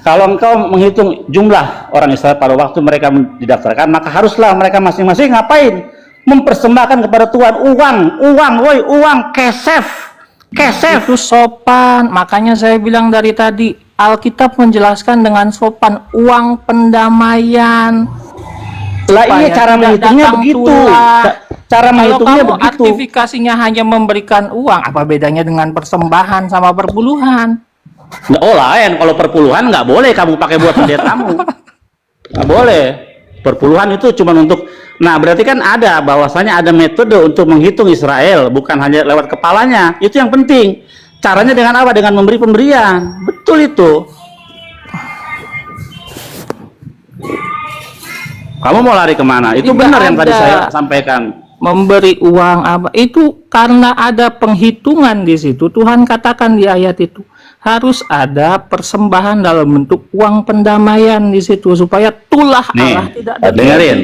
kalau engkau menghitung jumlah orang Israel pada waktu mereka didaftarkan, maka haruslah mereka masing-masing ngapain? Mempersembahkan kepada Tuhan uang, kesef. Itu sopan. Makanya saya bilang dari tadi, Alkitab menjelaskan dengan sopan, uang pendamaian. Lah iya, Supaya cara tidak menghitungnya datang begitu. tulah. Cara Kalau menghitungnya kamu begitu. aktifikasinya hanya memberikan uang, apa bedanya dengan persembahan sama perpuluhan? Oh lain, kalau perpuluhan nggak boleh kamu pakai buat pendetamu. Nggak boleh. Perpuluhan itu cuma untuk, nah berarti kan ada bahwasanya ada metode untuk menghitung Israel, bukan hanya lewat kepalanya. Itu yang penting. Caranya dengan apa? Dengan memberi pemberian. Betul itu. Kamu mau lari kemana? Itu Tidak benar yang tadi ada. saya sampaikan. Memberi uang apa? Itu karena ada penghitungan di situ. Tuhan katakan di ayat itu, harus ada persembahan dalam bentuk uang pendamaian di situ supaya tulah Allah tidak ada. Dengerin.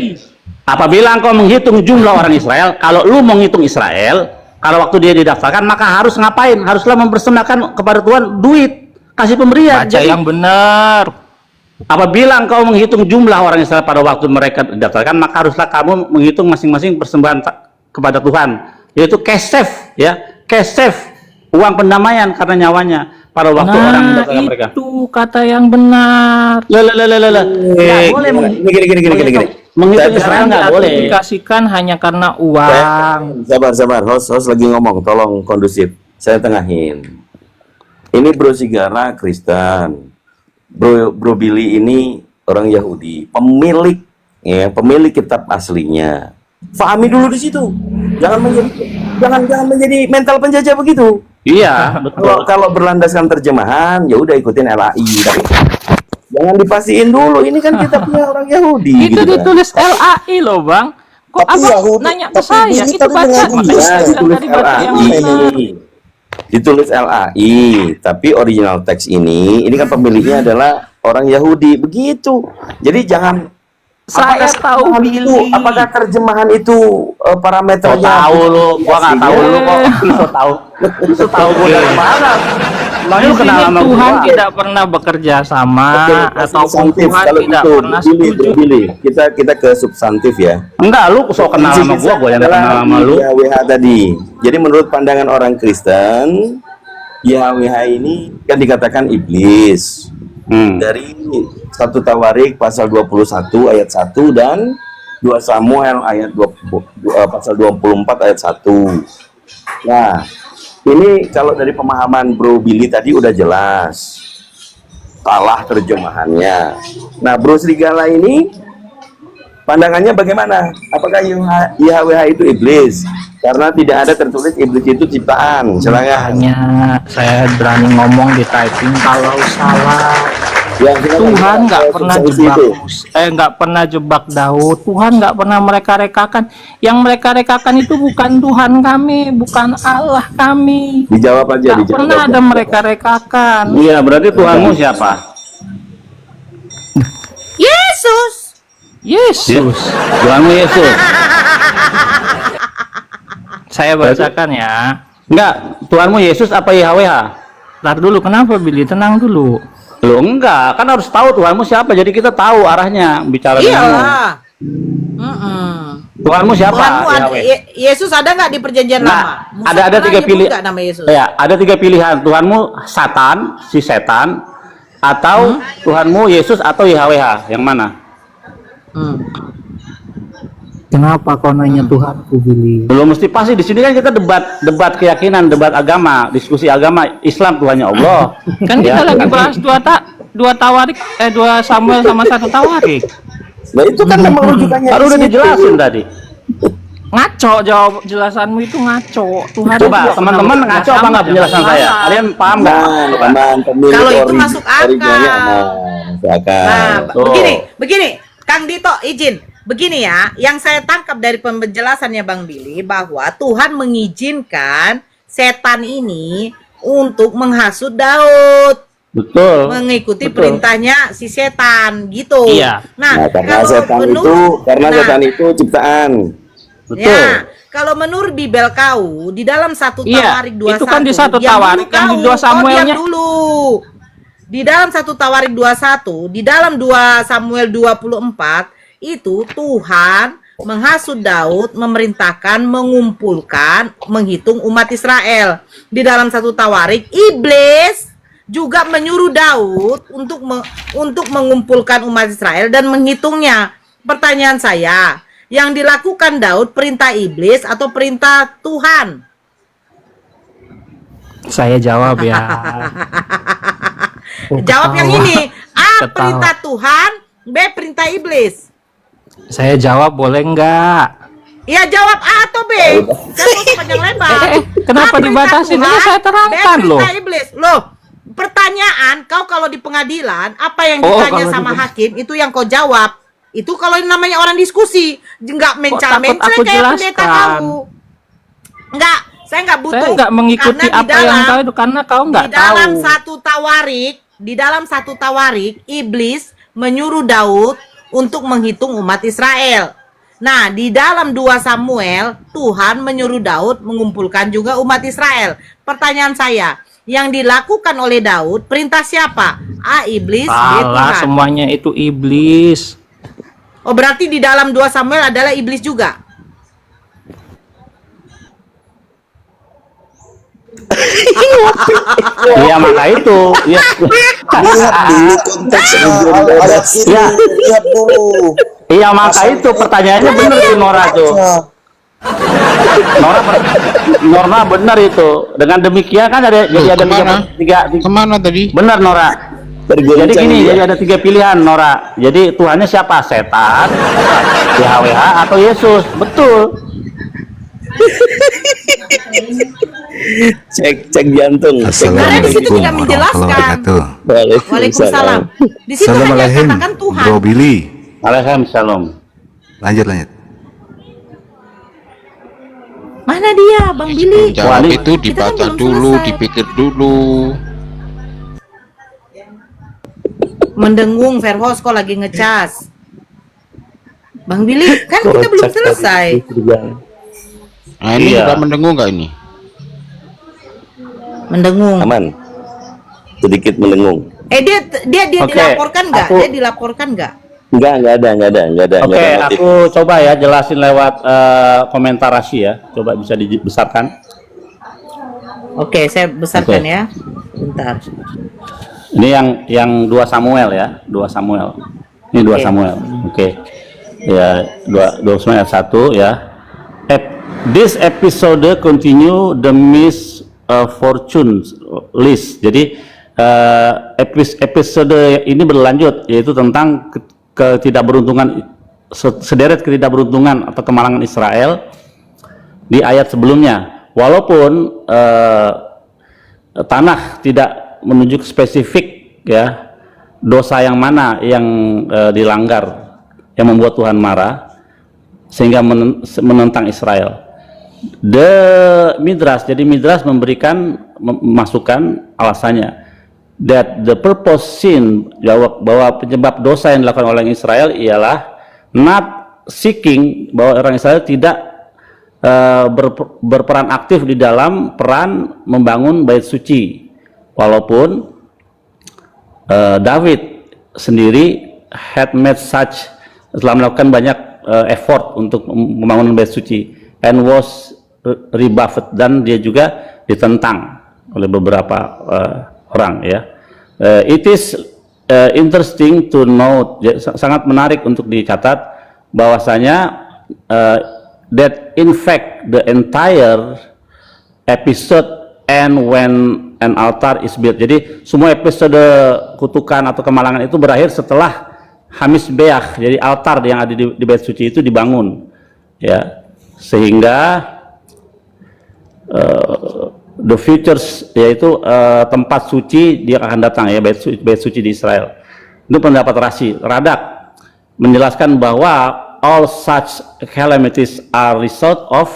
Apabila engkau menghitung jumlah orang Israel, kalau lu menghitung Israel, kalau waktu dia didaftarkan, maka harus ngapain? Haruslah mempersembahkan kepada Tuhan duit, kasih pemberian. Baca yang benar. Apabila engkau menghitung jumlah orang Israel pada waktu mereka didaftarkan, maka haruslah kamu menghitung masing-masing persembahan kepada Tuhan, yaitu kesef, ya, kesef, uang pendamaian karena nyawanya pada waktu orang mendaftarkan mereka. Itu kata yang benar. Nggak boleh Gini. menghitung Israel, nggak boleh. Diaplikasikan hanya karena uang. Sabar. Host lagi ngomong, tolong kondusif. Saya tengahin. Ini Bro Sigara Kristen. Bro Billy ini orang Yahudi, pemilik kitab aslinya. Fahami dulu di situ. Jangan menjadi mental penjajah begitu. Iya, betul. Kalau berlandaskan terjemahan, ya udah ikutin LAI. Tapi jangan dipastiin dulu. Ini kan kita punya orang Yahudi. Itu gitu kan. ditulis LAI loh bang. Kok Tapi abang Yahudi- nanya ke tapi saya? Billy Itu tadi baca. dengan Makanya dia, saya bilang ditulis tadi baca yang benar. Ditulis LAI, tapi original teks ini kan pemiliknya adalah orang Yahudi, begitu. Jadi jangan. Saya tahu terjemahan Billy. itu, apakah terjemahan itu So parameternya? tahu lu, gua nggak tahu lu kok. So tahu gua dari mana? Emangnya Di lu sini kenal sama Tuhan gua? tidak pernah bekerja sama Oke, ataupun substantif. Tuhan Kalau tidak itu, pernah Billy, setuju. Billy, kita ke substantif ya. Enggak, lu so kenal sama gua yang Adalah kenal sama lu. YHWH tadi. Jadi menurut pandangan orang Kristen, YHWH ini kan dikatakan iblis. Dari 1 Tawarik pasal 21 ayat 1 dan 2 Samuel ayat pasal 24 ayat 1. Nah, ini kalau dari pemahaman Bro Billy tadi udah jelas. Salah terjemahannya. Nah, Bro Serigala ini pandangannya bagaimana? Apakah YHWH itu iblis? Karena tidak ada tertulis iblis itu ciptaan. Silakan. Hanya saya berani ngomong di typing kalau salah. Tuhan nggak pernah nggak pernah jebak Daud. Tuhan nggak pernah mereka rekakan. Yang mereka rekakan itu bukan Tuhan kami, bukan Allah kami. Dijawab aja, Nggak pernah ada mereka rekakan. Iya, berarti Tuhanmu siapa? Yesus. Yesus. Tuhanmu Yesus. Saya bacakan ya. Enggak, Tuhanmu Yesus apa YHWH? Ntar dulu, kenapa Billy? Tenang dulu. Lu enggak, kan harus tahu Tuhanmu siapa. Jadi kita tahu arahnya bicara denganmu. Iyalah. Tuhanmu siapa? Tuhanmu YHWH? Yesus ada nggak di perjanjian Nah, lama? Musa ada pernah tiga nyebut pilih. nggak nama Yesus? Ya, ada 3 pilihan. Tuhanmu Satan, si setan, atau Tuhanmu Yesus atau YHWH. Yang mana? Kenapa kau nanya Tuhanku, Billy? Belum mesti pasti di sini kan kita debat keyakinan, debat agama, diskusi agama. Islam Tuhannya Allah. Kan kita Ya, lagi nanti- bahas dua Tawarik, 2 Samuel sama 1 Tawarik. Nah, itu kan memang rujukannya. Baru udah dijelasin tadi. Ngaco, jawab jelasanmu itu ngaco. Tuhan Coba juga teman-teman pernah ngaco apa bekerja nggak sama, penjelasan jangan saya? salah. Kalian paham nggak? Coba. Aman, pemilik Kalau itu masuk originalnya akal. aman, masuk akal. Nah, Betul. begini, Kang Dito izin. Begini ya, yang saya tangkap dari penjelasannya Bang Billy bahwa Tuhan mengizinkan setan ini untuk menghasut Daud, Betul. mengikuti Betul. perintahnya si setan gitu. Iya. Nah, karena kalau setan itu ciptaan. Betul. Ya, kalau menurut Bibel kau di dalam 1 Iya, Tawarik 21 itu kan di 1 diam Tawarik, dulu yang di kau. 2 Samuelnya. Diam dulu. Di dalam 1 Tawarik 21, di dalam 2 Samuel 24 itu Tuhan menghasut Daud, memerintahkan, mengumpulkan, menghitung umat Israel. Di dalam 1 Tawarik, iblis juga menyuruh Daud untuk mengumpulkan umat Israel dan menghitungnya. Pertanyaan saya, yang dilakukan Daud perintah iblis atau perintah Tuhan? Saya jawab ya. Jawab yang ini. A. Ketawa. Perintah Tuhan, B. Perintah iblis. Saya jawab boleh nggak? Ya jawab A atau B. Jangan usah panjang lebar. Kenapa A, perintah dibatasin? Ini Tuhan, saya terangkan B, loh. perintah iblis. Loh, pertanyaan kau kalau di pengadilan, apa yang Oh, ditanya kalau sama di- hakim itu yang kau jawab. Itu kalau yang namanya orang diskusi, nggak mencal-mencel takut aku kayak pendeta jelaskan? kau. Nggak, saya nggak butuh. Saya nggak mengikuti Karena di apa yang dalam- kau itu karena kau nggak di dalam tahu. di dalam satu tawarik, iblis menyuruh Daud untuk menghitung umat Israel. Nah, di dalam 2 Samuel, Tuhan menyuruh Daud mengumpulkan juga umat Israel. Pertanyaan saya, yang dilakukan oleh Daud, perintah siapa? A. Iblis, B. Salah, Tuhan. semuanya itu iblis. Oh, berarti di dalam 2 Samuel adalah iblis juga? Iya, maka itu. Iya. Lihat dulu konteks ayat ini. Ya. Lihat dulu. Iya, maka itu pertanyaannya benar tuh Nora tuh. Nora benar itu. Dengan demikian kan ada jadi ada Kemana? tiga Kemana tadi? benar Nora. Tergoncang Jadi gini, dia. jadi ada 3 pilihan, Nora. Jadi Tuhannya siapa? Setan, YHWH, atau Yesus? Betul. Cek jantung. Cek Karena di situ jantung. tidak menjelaskan. Waalaikumsalam. Di situ hanya katakan Tuhan. Bro Billy. Waalaikumsalam. Lanjut lanjut. Mana dia, Bang Billy? Jawab Wali. itu Kita kan dibaca belum dulu, selesai. dipikir dulu. Mendengung Verhos kok lagi ngecas. Bang Billy, kan kita belum selesai. Nah ini Iya. udah mendengung nggak ini? Mendengung. Aman. Sedikit mendengung. Dia Oke, dilaporkan nggak? aku- Dia dilaporkan nggak? Enggak ada. Oke, nggak ada notif. aku coba ya jelasin lewat komentar Rashi ya. Coba bisa dibesarkan. Oke, saya besarkan Oke. ya. Bentar. Ini yang 2 Samuel ya, 2 Samuel. Ini 2 Oke. Samuel. Oke. Ya, 2 Samuel 1 ya. This episode continue the misfortunes list. Jadi episode ini berlanjut, yaitu tentang ketidakberuntungan, sederet ketidakberuntungan atau kemalangan Israel di ayat sebelumnya. Walaupun tanah tidak menunjuk spesifik ya dosa yang mana yang dilanggar yang membuat Tuhan marah sehingga menentang Israel. Jadi Midrash memberikan masukan alasannya that the purpose sin, bahwa penyebab dosa yang dilakukan oleh Israel ialah not seeking, bahwa orang Israel tidak berperan aktif di dalam peran membangun bait suci, walaupun David sendiri had made such, telah melakukan banyak effort untuk membangun bait suci, and was rebuffed, dan dia juga ditentang oleh beberapa orang ya. It is interesting to note, sangat menarik untuk dicatat bahwasanya that in fact the entire episode end when an altar is built. Jadi semua episode kutukan atau kemalangan itu berakhir setelah Hamisbeach, jadi altar yang ada di bait suci itu dibangun ya, sehingga the futures, yaitu tempat suci dia akan datang ya, bait suci di Israel. Itu pendapat Radak menjelaskan bahwa all such calamities are result of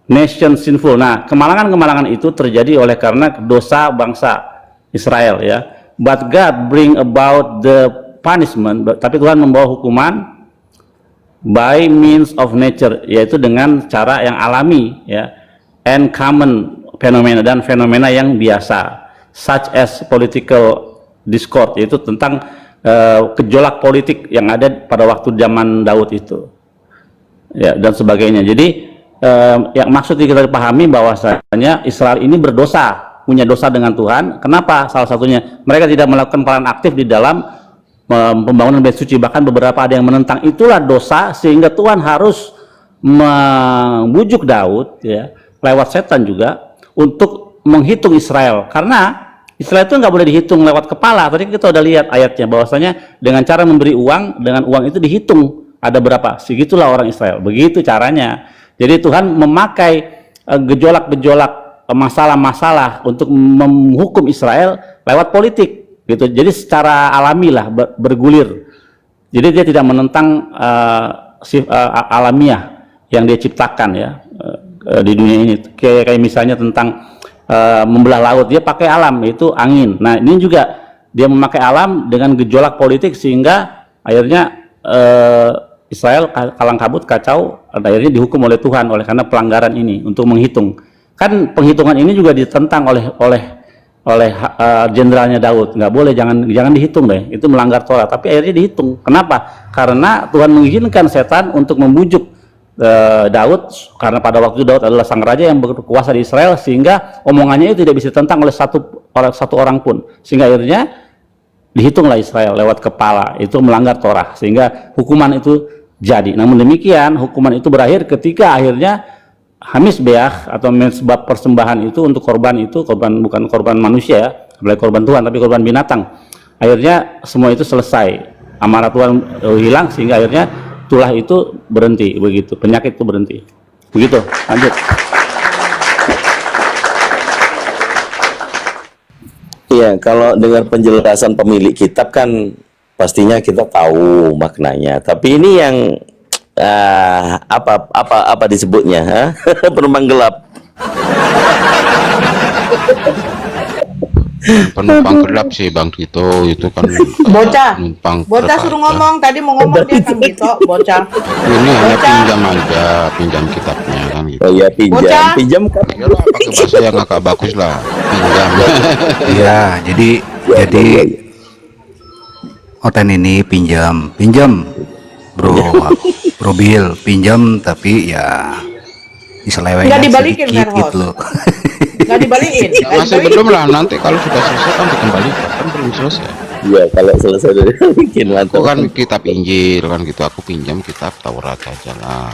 nation sinful. Nah, kemalangan-kemalangan itu terjadi oleh karena dosa bangsa Israel ya. But God bring about the punishment, tapi Tuhan membawa hukuman by means of nature, yaitu dengan cara yang alami ya, and common fenomena, dan fenomena yang biasa, such as political discord, yaitu tentang gejolak politik yang ada pada waktu zaman Daud itu ya, dan sebagainya. Jadi yang maksud kita dipahami bahwasanya Israel ini berdosa, punya dosa dengan Tuhan. Kenapa? Salah satunya mereka tidak melakukan peran aktif di dalam pembangunan bait suci, bahkan beberapa ada yang menentang. Itulah dosa, sehingga Tuhan harus membujuk Daud ya, lewat setan juga, untuk menghitung Israel, karena Israel itu nggak boleh dihitung lewat kepala. Tadi kita udah lihat ayatnya bahwasanya dengan cara memberi uang, dengan uang itu dihitung ada berapa, segitulah orang Israel, begitu caranya. Jadi Tuhan memakai gejolak-gejolak masalah-masalah untuk menghukum Israel lewat politik gitu. Jadi secara alami lah bergulir. Jadi dia tidak menentang alamiah yang dia ciptakan ya di dunia ini. Kayak misalnya tentang membelah laut, dia pakai alam, yaitu angin. Nah, ini juga dia memakai alam dengan gejolak politik, sehingga akhirnya Israel kalang kabut, kacau, akhirnya dihukum oleh Tuhan oleh karena pelanggaran ini untuk menghitung. Kan penghitungan ini juga ditentang oleh jenderalnya Daud. Nggak boleh, jangan dihitung deh, itu melanggar Torah. Tapi akhirnya dihitung. Kenapa? Karena Tuhan mengizinkan setan untuk membujuk Daud, karena pada waktu Daud adalah sang raja yang berkuasa di Israel, sehingga omongannya itu tidak bisa ditentang oleh satu orang pun, sehingga akhirnya dihitunglah Israel lewat kepala, itu melanggar Torah, sehingga hukuman itu jadi. Namun demikian, hukuman itu berakhir ketika akhirnya Hamisbeach atau sebab persembahan itu untuk korban, itu korban, bukan korban manusia ya, bukan korban Tuhan tapi korban binatang, akhirnya semua itu selesai, amarah Tuhan hilang, sehingga akhirnya tulah itu berhenti, begitu, penyakit itu berhenti, begitu. Lanjut. Iya, kalau dengar penjelasan pemilik kitab kan pastinya kita tahu maknanya. Tapi ini yang apa disebutnya? Ha? Penumpang gelap. Penumpang gelap sih Bang Dito itu kan Bocah, penumpang bocah suruh ngomong, tadi mau ngomong dia kan gitu, bocah. ini hanya pinjam aja, pinjam kitabnya kan gitu. Oh iya, Bocah. pinjam kan. Iyalah, pakai bahasa yang agak bagus lah, pinjam. Iya, jadi Oten ini pinjam, bro Bill pinjam, tapi ya diselewengin Nggak dibalikin, sedikit Verhos. gitu loh. Nggak dibalikin. Ya, masih belum lah, nanti kalau sudah selesai kan dikembalikan, kan belum selesai. Iya, kalau selesai dari bikin Aku mantap. kan kitab Injil kan gitu, aku pinjam kitab Taurat aja lah.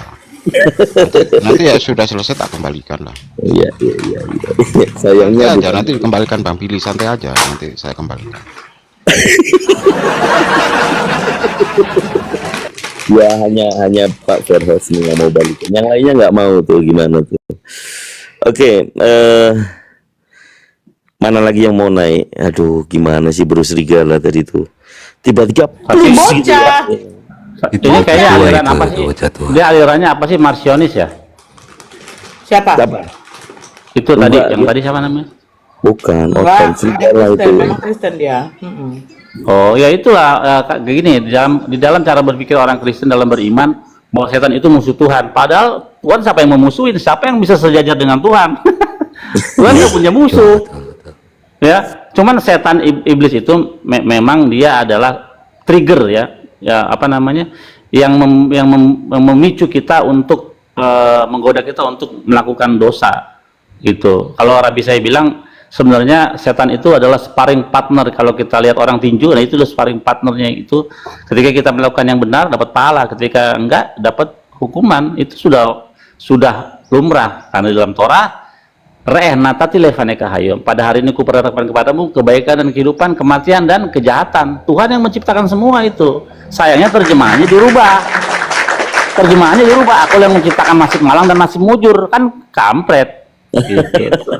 Nanti ya sudah selesai tak kembalikan lah. Iya. Sayangnya Nanti aja, nanti dikembalikan Bang Billy, santai aja, nanti saya kembalikan. ya hanya Pak Verhos nih yang mau balikin. Yang lainnya nggak mau tuh, gimana tuh? Oke, mana lagi yang mau naik? Aduh, gimana sih Bro Serigala tadi tuh? Tiba-tiba plus gitu ya. Bocah. Ini kayaknya Tua aliran itu, apa sih? bocah tua. Dia alirannya apa sih? Marsionis ya? Siapa? Siapa? Itu tadi, Enggak, yang dia- tadi siapa namanya? Bukan, Enggak, Oten dia Serigala itu. Kristen, memang Kristen dia. Oh ya itulah, kayak gini, di dalam cara berpikir orang Kristen dalam beriman bahwa setan itu musuh Tuhan. Padahal Tuhan siapa yang memusuhin? Siapa yang bisa sejajar dengan Tuhan? Tuhan nggak punya musuh. Ya, cuman setan iblis itu memang dia adalah trigger ya apa namanya, yang memicu kita untuk menggoda kita untuk melakukan dosa gitu. Kalau Rabi saya bilang sebenarnya setan itu adalah sparring partner. Kalau kita lihat orang tinju, nah itu adalah sparring partnernya itu. Ketika kita melakukan yang benar dapat pahala, ketika enggak dapat hukuman. Itu sudah lumrah karena di dalam Torah natati levaneka hayom. Pada hari ini kuperhadapkan kepadamu kebaikan dan kehidupan, kematian dan kejahatan. Tuhan yang menciptakan semua itu. Sayangnya terjemahannya dirubah. Aku yang menciptakan nasib malang dan nasib mujur, kan kampret. Gitu.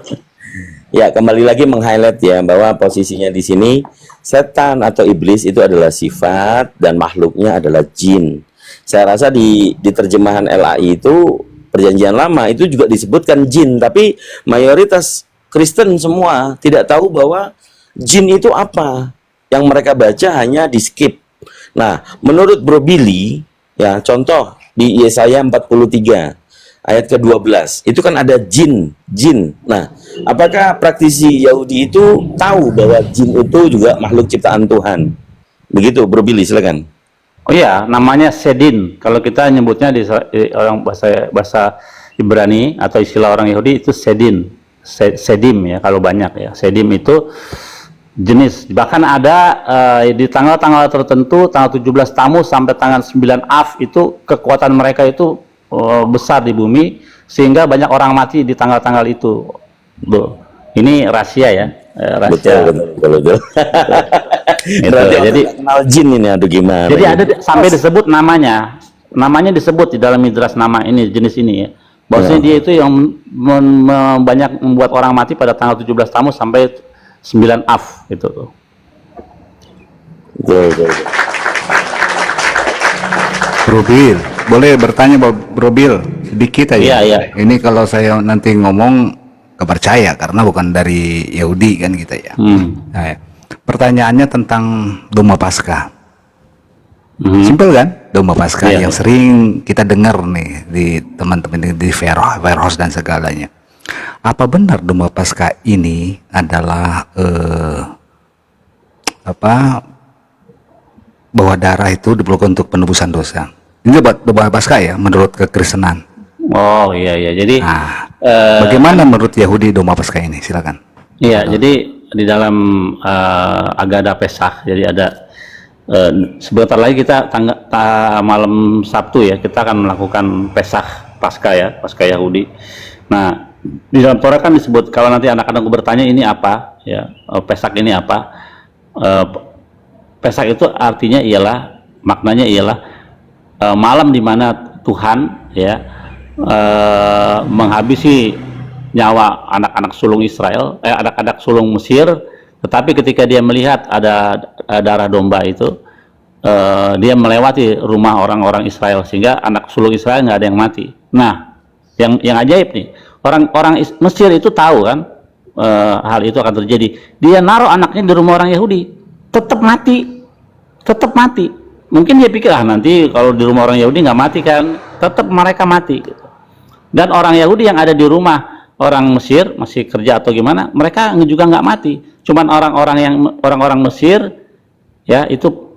Ya, kembali lagi meng-highlight ya bahwa posisinya di sini setan atau iblis itu adalah sifat dan makhluknya adalah jin. Saya rasa di terjemahan LAI itu Perjanjian Lama itu juga disebutkan jin, tapi mayoritas Kristen semua tidak tahu bahwa jin itu apa. Yang mereka baca hanya di skip. Nah, menurut Bro Billy, ya contoh di Yesaya 43 ayat ke-12 itu kan ada jin. Nah, apakah praktisi Yahudi itu tahu bahwa jin itu juga makhluk ciptaan Tuhan? Begitu, Bro Billy, silakan. Oh iya, namanya sedin. Kalau kita nyebutnya di orang bahasa Ibrani atau istilah orang Yahudi itu sedin, sedim ya kalau banyak ya. Sedim itu jenis. Bahkan ada di tanggal-tanggal tertentu, tanggal 17 Tammuz sampai tanggal 9 Av itu kekuatan mereka itu besar di bumi sehingga banyak orang mati di tanggal-tanggal itu. Loh, ini rahasia ya. Rahasia. Betul. Berarti jadi kenal jin ini, aduh gimana? Jadi ini? ada sampai disebut namanya disebut di dalam midras nama ini, jenis ini ya. Bahwasanya dia itu yang banyak membuat orang mati pada tanggal 17 Tammuz sampai 9 Av itu. Betul. Bro Bill, boleh bertanya Bro Bill sedikit aja? Iya. Ini kalau saya nanti ngomong kepercaya karena bukan dari Yahudi kan kita ya. Nah, ya. Pertanyaannya tentang Doma Paskah. Simpel kan? Doma Paskah Iya. yang sering kita dengar nih di teman-teman di Verhos dan segalanya. Apa benar Doma Paskah ini adalah bahwa darah itu diperlukan untuk penebusan dosa? Ini buat Doma Paskah ya menurut kekristenan. Oh iya. Jadi Bagaimana menurut Yahudi Doma Paskah ini? Silakan. iya, jadi di dalam Agada Pesach, jadi ada sebentar lagi kita malam Sabtu ya, kita akan melakukan Pesach Paskah ya, Paskah Yahudi. Nah, di dalam Torah kan disebut, kalau nanti anak-anakku bertanya ini apa ya, Pesach ini apa, Pesak itu artinya ialah, maknanya ialah malam di mana Tuhan ya menghabisi nyawa anak-anak sulung Israel, anak-anak sulung Mesir, tetapi ketika dia melihat ada darah domba itu, dia melewati rumah orang-orang Israel sehingga anak sulung Israel nggak ada yang mati. Nah, yang ajaib nih, orang-orang Mesir itu tahu kan hal itu akan terjadi. Dia naruh anaknya di rumah orang Yahudi, tetap mati, tetap mati. Mungkin dia pikir nanti kalau di rumah orang Yahudi nggak mati kan, tetap mereka mati. Dan orang Yahudi yang ada di rumah orang Mesir masih kerja atau gimana, mereka juga nggak mati. Cuman orang-orang Mesir ya itu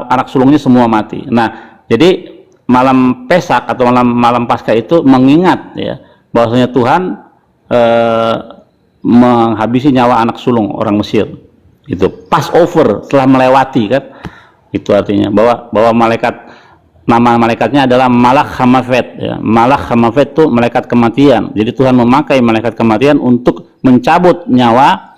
anak sulungnya semua mati. Nah, jadi malam Pesak atau malam Paskah itu mengingat ya bahwasanya Tuhan menghabisi nyawa anak sulung orang Mesir. Itu Passover setelah melewati kan. Itu artinya bahwa nama malaikatnya adalah Malach Hamafet ya. Malach Hamafet itu malaikat kematian. Jadi Tuhan memakai malaikat kematian untuk mencabut nyawa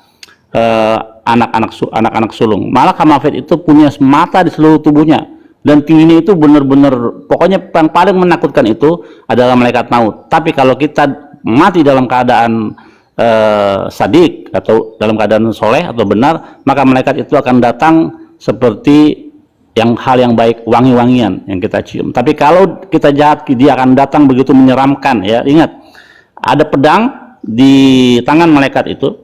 anak-anak sulung. Malach Hamafet itu punya mata di seluruh tubuhnya dan tingginya itu benar-benar, pokoknya yang paling menakutkan itu adalah malaikat maut. Tapi kalau kita mati dalam keadaan sadik atau dalam keadaan soleh atau benar, maka malaikat itu akan datang seperti hal yang baik, wangi-wangian yang kita cium. Tapi kalau kita jahat, dia akan datang begitu menyeramkan ya. Ingat, ada pedang di tangan malaikat itu.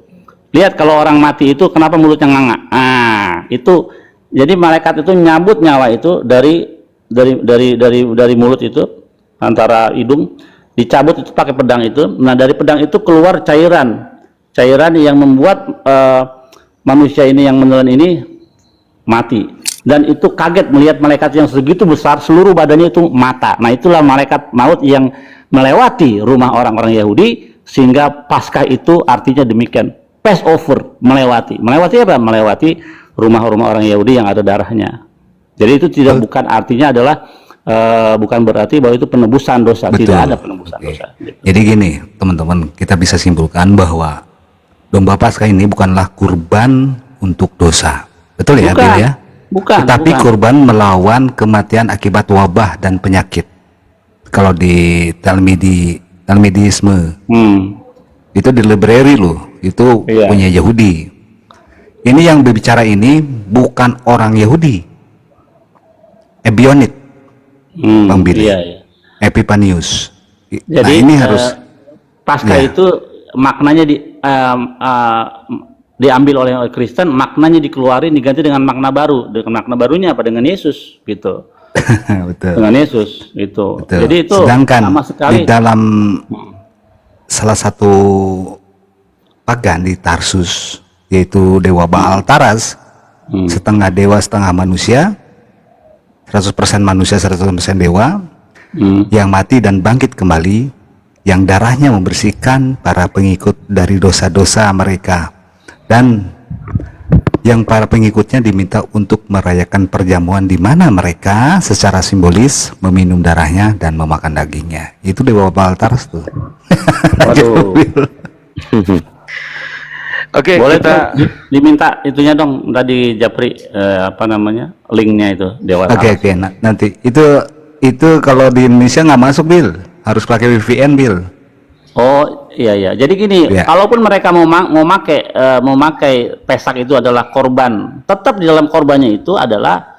Lihat kalau orang mati itu kenapa mulutnya nganga. Itu jadi malaikat itu nyabut nyawa itu dari mulut itu, antara hidung, dicabut itu pakai pedang itu. Nah, dari pedang itu keluar cairan yang membuat manusia ini yang menelan ini mati. Dan itu kaget melihat malaikat yang segitu besar, seluruh badannya itu mata. Nah, itulah malaikat maut yang melewati rumah orang-orang Yahudi, sehingga Paskah itu artinya demikian. Passover, melewati apa? Melewati rumah-rumah orang Yahudi yang ada darahnya. Jadi itu bukan artinya adalah bukan berarti bahwa itu penebusan dosa. Betul. Tidak ada penebusan dosa. Jadi gini teman-teman, kita bisa simpulkan bahwa domba Paskah ini bukanlah kurban untuk dosa. Betul ya, Bukan. Bill ya? Bukan. Tetapi kurban melawan kematian akibat wabah dan penyakit. Kalau di Talmudisme, itu di library loh, itu punya Yahudi. Ini yang berbicara ini bukan orang Yahudi, Ebionit, Bang Billy, Epipanius. Jadi nah, ini harus Paskah itu maknanya diambil oleh Kristen, maknanya dikeluarin, diganti dengan makna baru. Dengan makna barunya apa? Dengan Yesus gitu. Betul. Dengan Yesus gitu. Betul. Jadi itu sedangkan sama sekali di dalam salah satu pagan di Tarsus, yaitu dewa Baal Taras, setengah dewa setengah manusia, 100% manusia 100% dewa, yang mati dan bangkit kembali, yang darahnya membersihkan para pengikut dari dosa-dosa mereka, dan yang para pengikutnya diminta untuk merayakan perjamuan di mana mereka secara simbolis meminum darahnya dan memakan dagingnya. Itu dewa Baal Taras tuh. Waduh. Oke, boleh kita diminta itunya dong tadi Japri, linknya itu dewa. Oke, nanti itu kalau di Indonesia nggak masuk, Bill, harus pakai VPN, Bill. Oh iya, jadi gini, kalaupun mereka mau memakai Pesak itu adalah korban, tetap di dalam korbannya itu adalah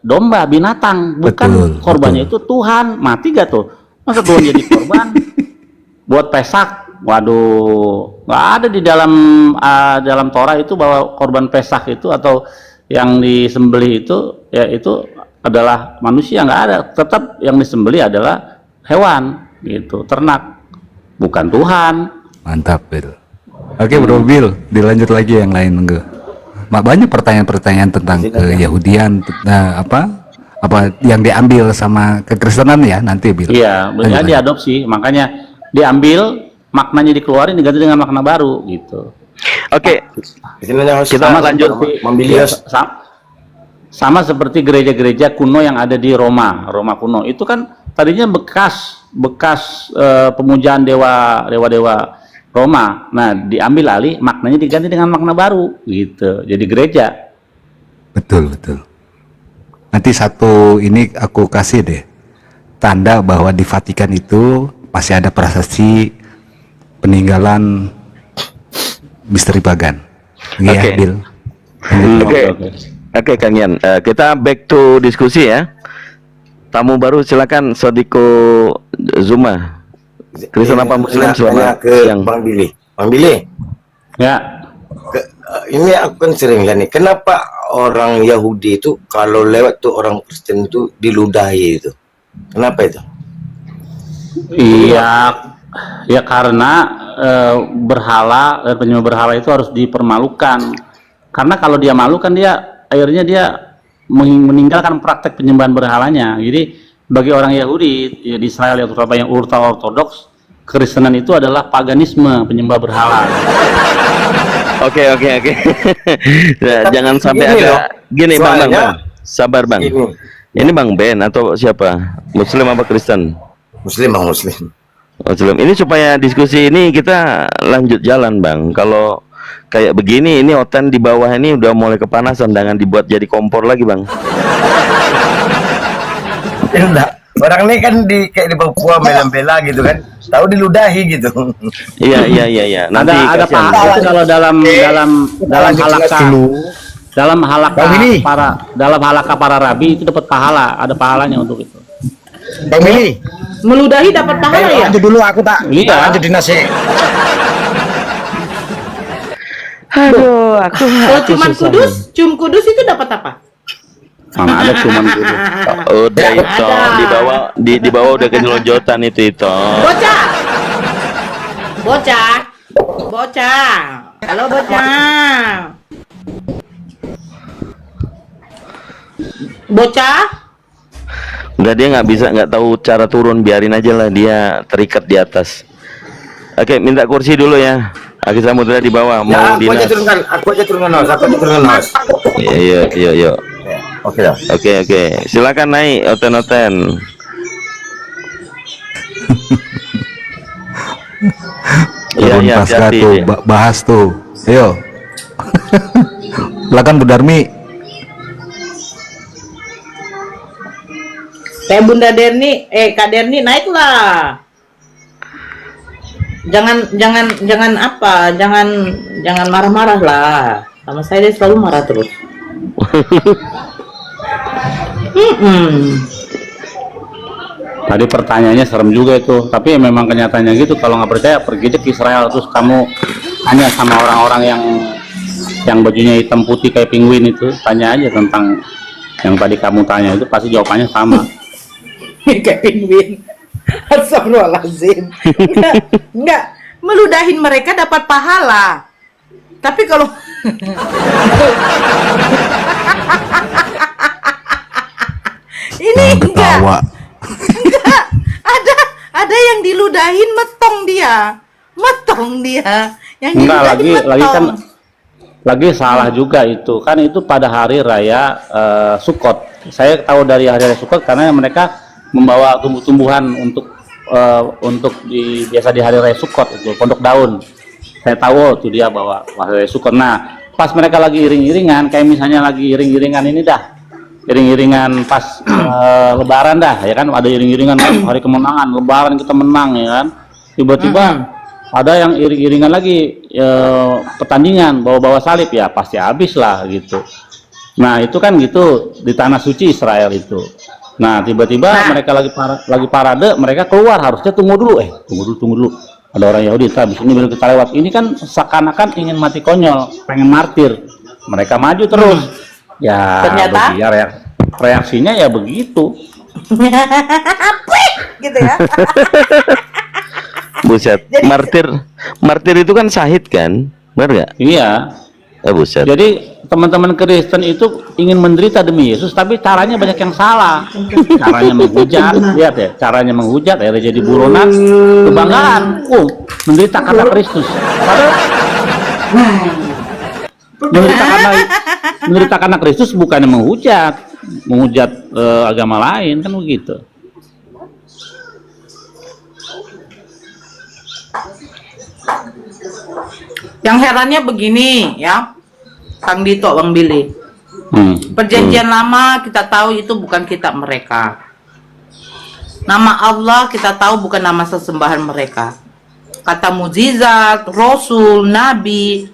domba, binatang, bukan korbannya itu Tuhan. Mati gak tuh? Masa Tuhan jadi korban buat Pesak? Waduh, nggak ada di dalam Torah itu bahwa korban Pesak itu atau yang disembelih itu ya itu adalah manusia, nggak ada. Tetap yang disembelih adalah hewan gitu, ternak, bukan Tuhan. Mantap, Bill. Oke, Bro Bill, dilanjut lagi yang lain, enggak? Banyak pertanyaan-pertanyaan tentang keyahudian, apa yang diambil sama kekristenan ya nanti, Bill. Iya, benar, diadopsi, makanya diambil, maknanya dikeluarin, diganti dengan makna baru gitu. Oke, kita lanjut ya, sama seperti gereja-gereja kuno yang ada di Roma kuno. Itu kan tadinya bekas pemujaan dewa-dewa Roma. Nah, diambil alih, maknanya diganti dengan makna baru gitu. Jadi gereja. Betul, betul. Nanti satu ini aku kasih deh tanda bahwa di Vatikan itu masih ada prasasti peninggalan misteri pagan. Iya, Oke. Bil. Oke, Kang Yan. Kita back to diskusi ya. Tamu baru silakan Sodiko Zuma. Kristen apa Muslim selamat ke siang. Bang Billy. Bang Billy, Ya, ini aku kan sering lihat nih, kenapa orang Yahudi itu kalau lewat tuh orang Kristen itu diludahi itu? Kenapa itu? iya, ya karena berhala dan penyembah berhala itu harus dipermalukan. Karena kalau dia malu kan dia akhirnya dia meninggalkan praktek penyembahan berhalanya. Jadi bagi orang Yahudi ya, di Israel yang terutama yang ultra ortodoks, Kristenan itu adalah paganisme, penyembah berhala. Oke. Nah, jangan sampai Gini ada loh, gini Bang, soalnya sabar Bang. Gini, Ini Bang Ben atau siapa? Muslim apa Kristen? Muslim Bang, Muslim. Muslim. Ini supaya diskusi ini kita lanjut jalan Bang. Kalau kayak begini ini oten di bawah ini udah mulai kepanasan, jangan dibuat jadi kompor lagi Bang. Enggak. Orang ini kan kayak di Papua bela-bela gitu kan. Tahu diludahi gitu. Iya. Nanti ada kasihan. pahala itu kalau dalam halaka Bang Billy. dalam halaka para rabi itu dapat pahala, ada pahalanya untuk itu. Bang Billy, Meludahi dapat pahala ya? lanjut dulu aku tak Iya. lanjut di nasi. Aduh, aku Kalau cuman kudus, kudus itu dapat apa? Mana ada cuman gitu. udah itu di bawah udah kejelojotan itu. Bocah. Halo bocah. Bocah. Enggak, dia nggak tahu cara turun, biarin aja lah dia terikat di atas. Oke, minta kursi dulu ya. Aki Samudra di bawah mau Ya, aku aja dinas. turunkan Mas. Iya. Oke dah. Oke. Silakan naik oten. Turun Iya, pasca hati-hati tuh, dia. bahas tuh. Ayo. Silakan Bu Darmi. Kayak Bunda Derni, Kak Derni naiklah. Jangan apa? Jangan marah-marah lah. Sama saya dia selalu marah terus. Tadi pertanyaannya serem juga itu, tapi memang kenyataannya gitu. Kalau nggak percaya pergi aja ke Israel, terus kamu tanya sama orang-orang yang bajunya hitam putih kayak penguin itu, tanya aja tentang yang tadi kamu tanya itu, pasti jawabannya sama. Kayak penguin. Astagfirullahaladzim. Enggak. Meludahin mereka dapat pahala. Tapi kalau ini Jangan enggak. ketawa. Enggak. Ada yang diludahin metong dia. Yang Enggak, diludahin lagi kan metong. lagi salah juga itu. Kan itu pada hari raya Sukot. Saya tahu dari hari raya Sukot karena mereka membawa tumbuh-tumbuhan untuk biasa di hari raya Sukot itu, pondok daun. Saya tahu tuh dia bawa hari raya Sukot. Nah, pas mereka lagi iring-iringan, kayak misalnya lagi iring-iringan ini dah. Iring-iringan pas lebaran dah, ya kan, ada iring-iringan hari kemenangan, lebaran kita menang, ya kan. Tiba-tiba ada yang iring-iringan lagi pertandingan bawa-bawa salib, ya pasti habis lah gitu. Nah, itu kan gitu di tanah suci Israel itu. Nah, tiba-tiba mereka lagi parade, mereka keluar, harusnya tunggu dulu. Ada orang Yahudi, habis ini baru kita lewat. Ini kan seakan-akan ingin mati konyol, pengen martir. Mereka maju terus. Ya, Ternyata? ya reaksinya ya begitu. Gitu ya. Buset. Martir itu kan syahid kan? Benar nggak? Iya. Buset. Jadi teman-teman Kristen itu ingin menderita demi Yesus, tapi caranya banyak yang salah. Caranya menghujat, lihat ya, caranya menghujat, akhirnya jadi buronan, kebanggaan, menderita karena Kristus. Padahal menderita karena Kristus bukannya menghujat agama lain, kan begitu. Yang herannya begini ya, Kang Dito, Bang Billy. Perjanjian lama kita tahu itu bukan kitab mereka. Nama Allah kita tahu bukan nama sesembahan mereka. Kata mukjizat, rasul, nabi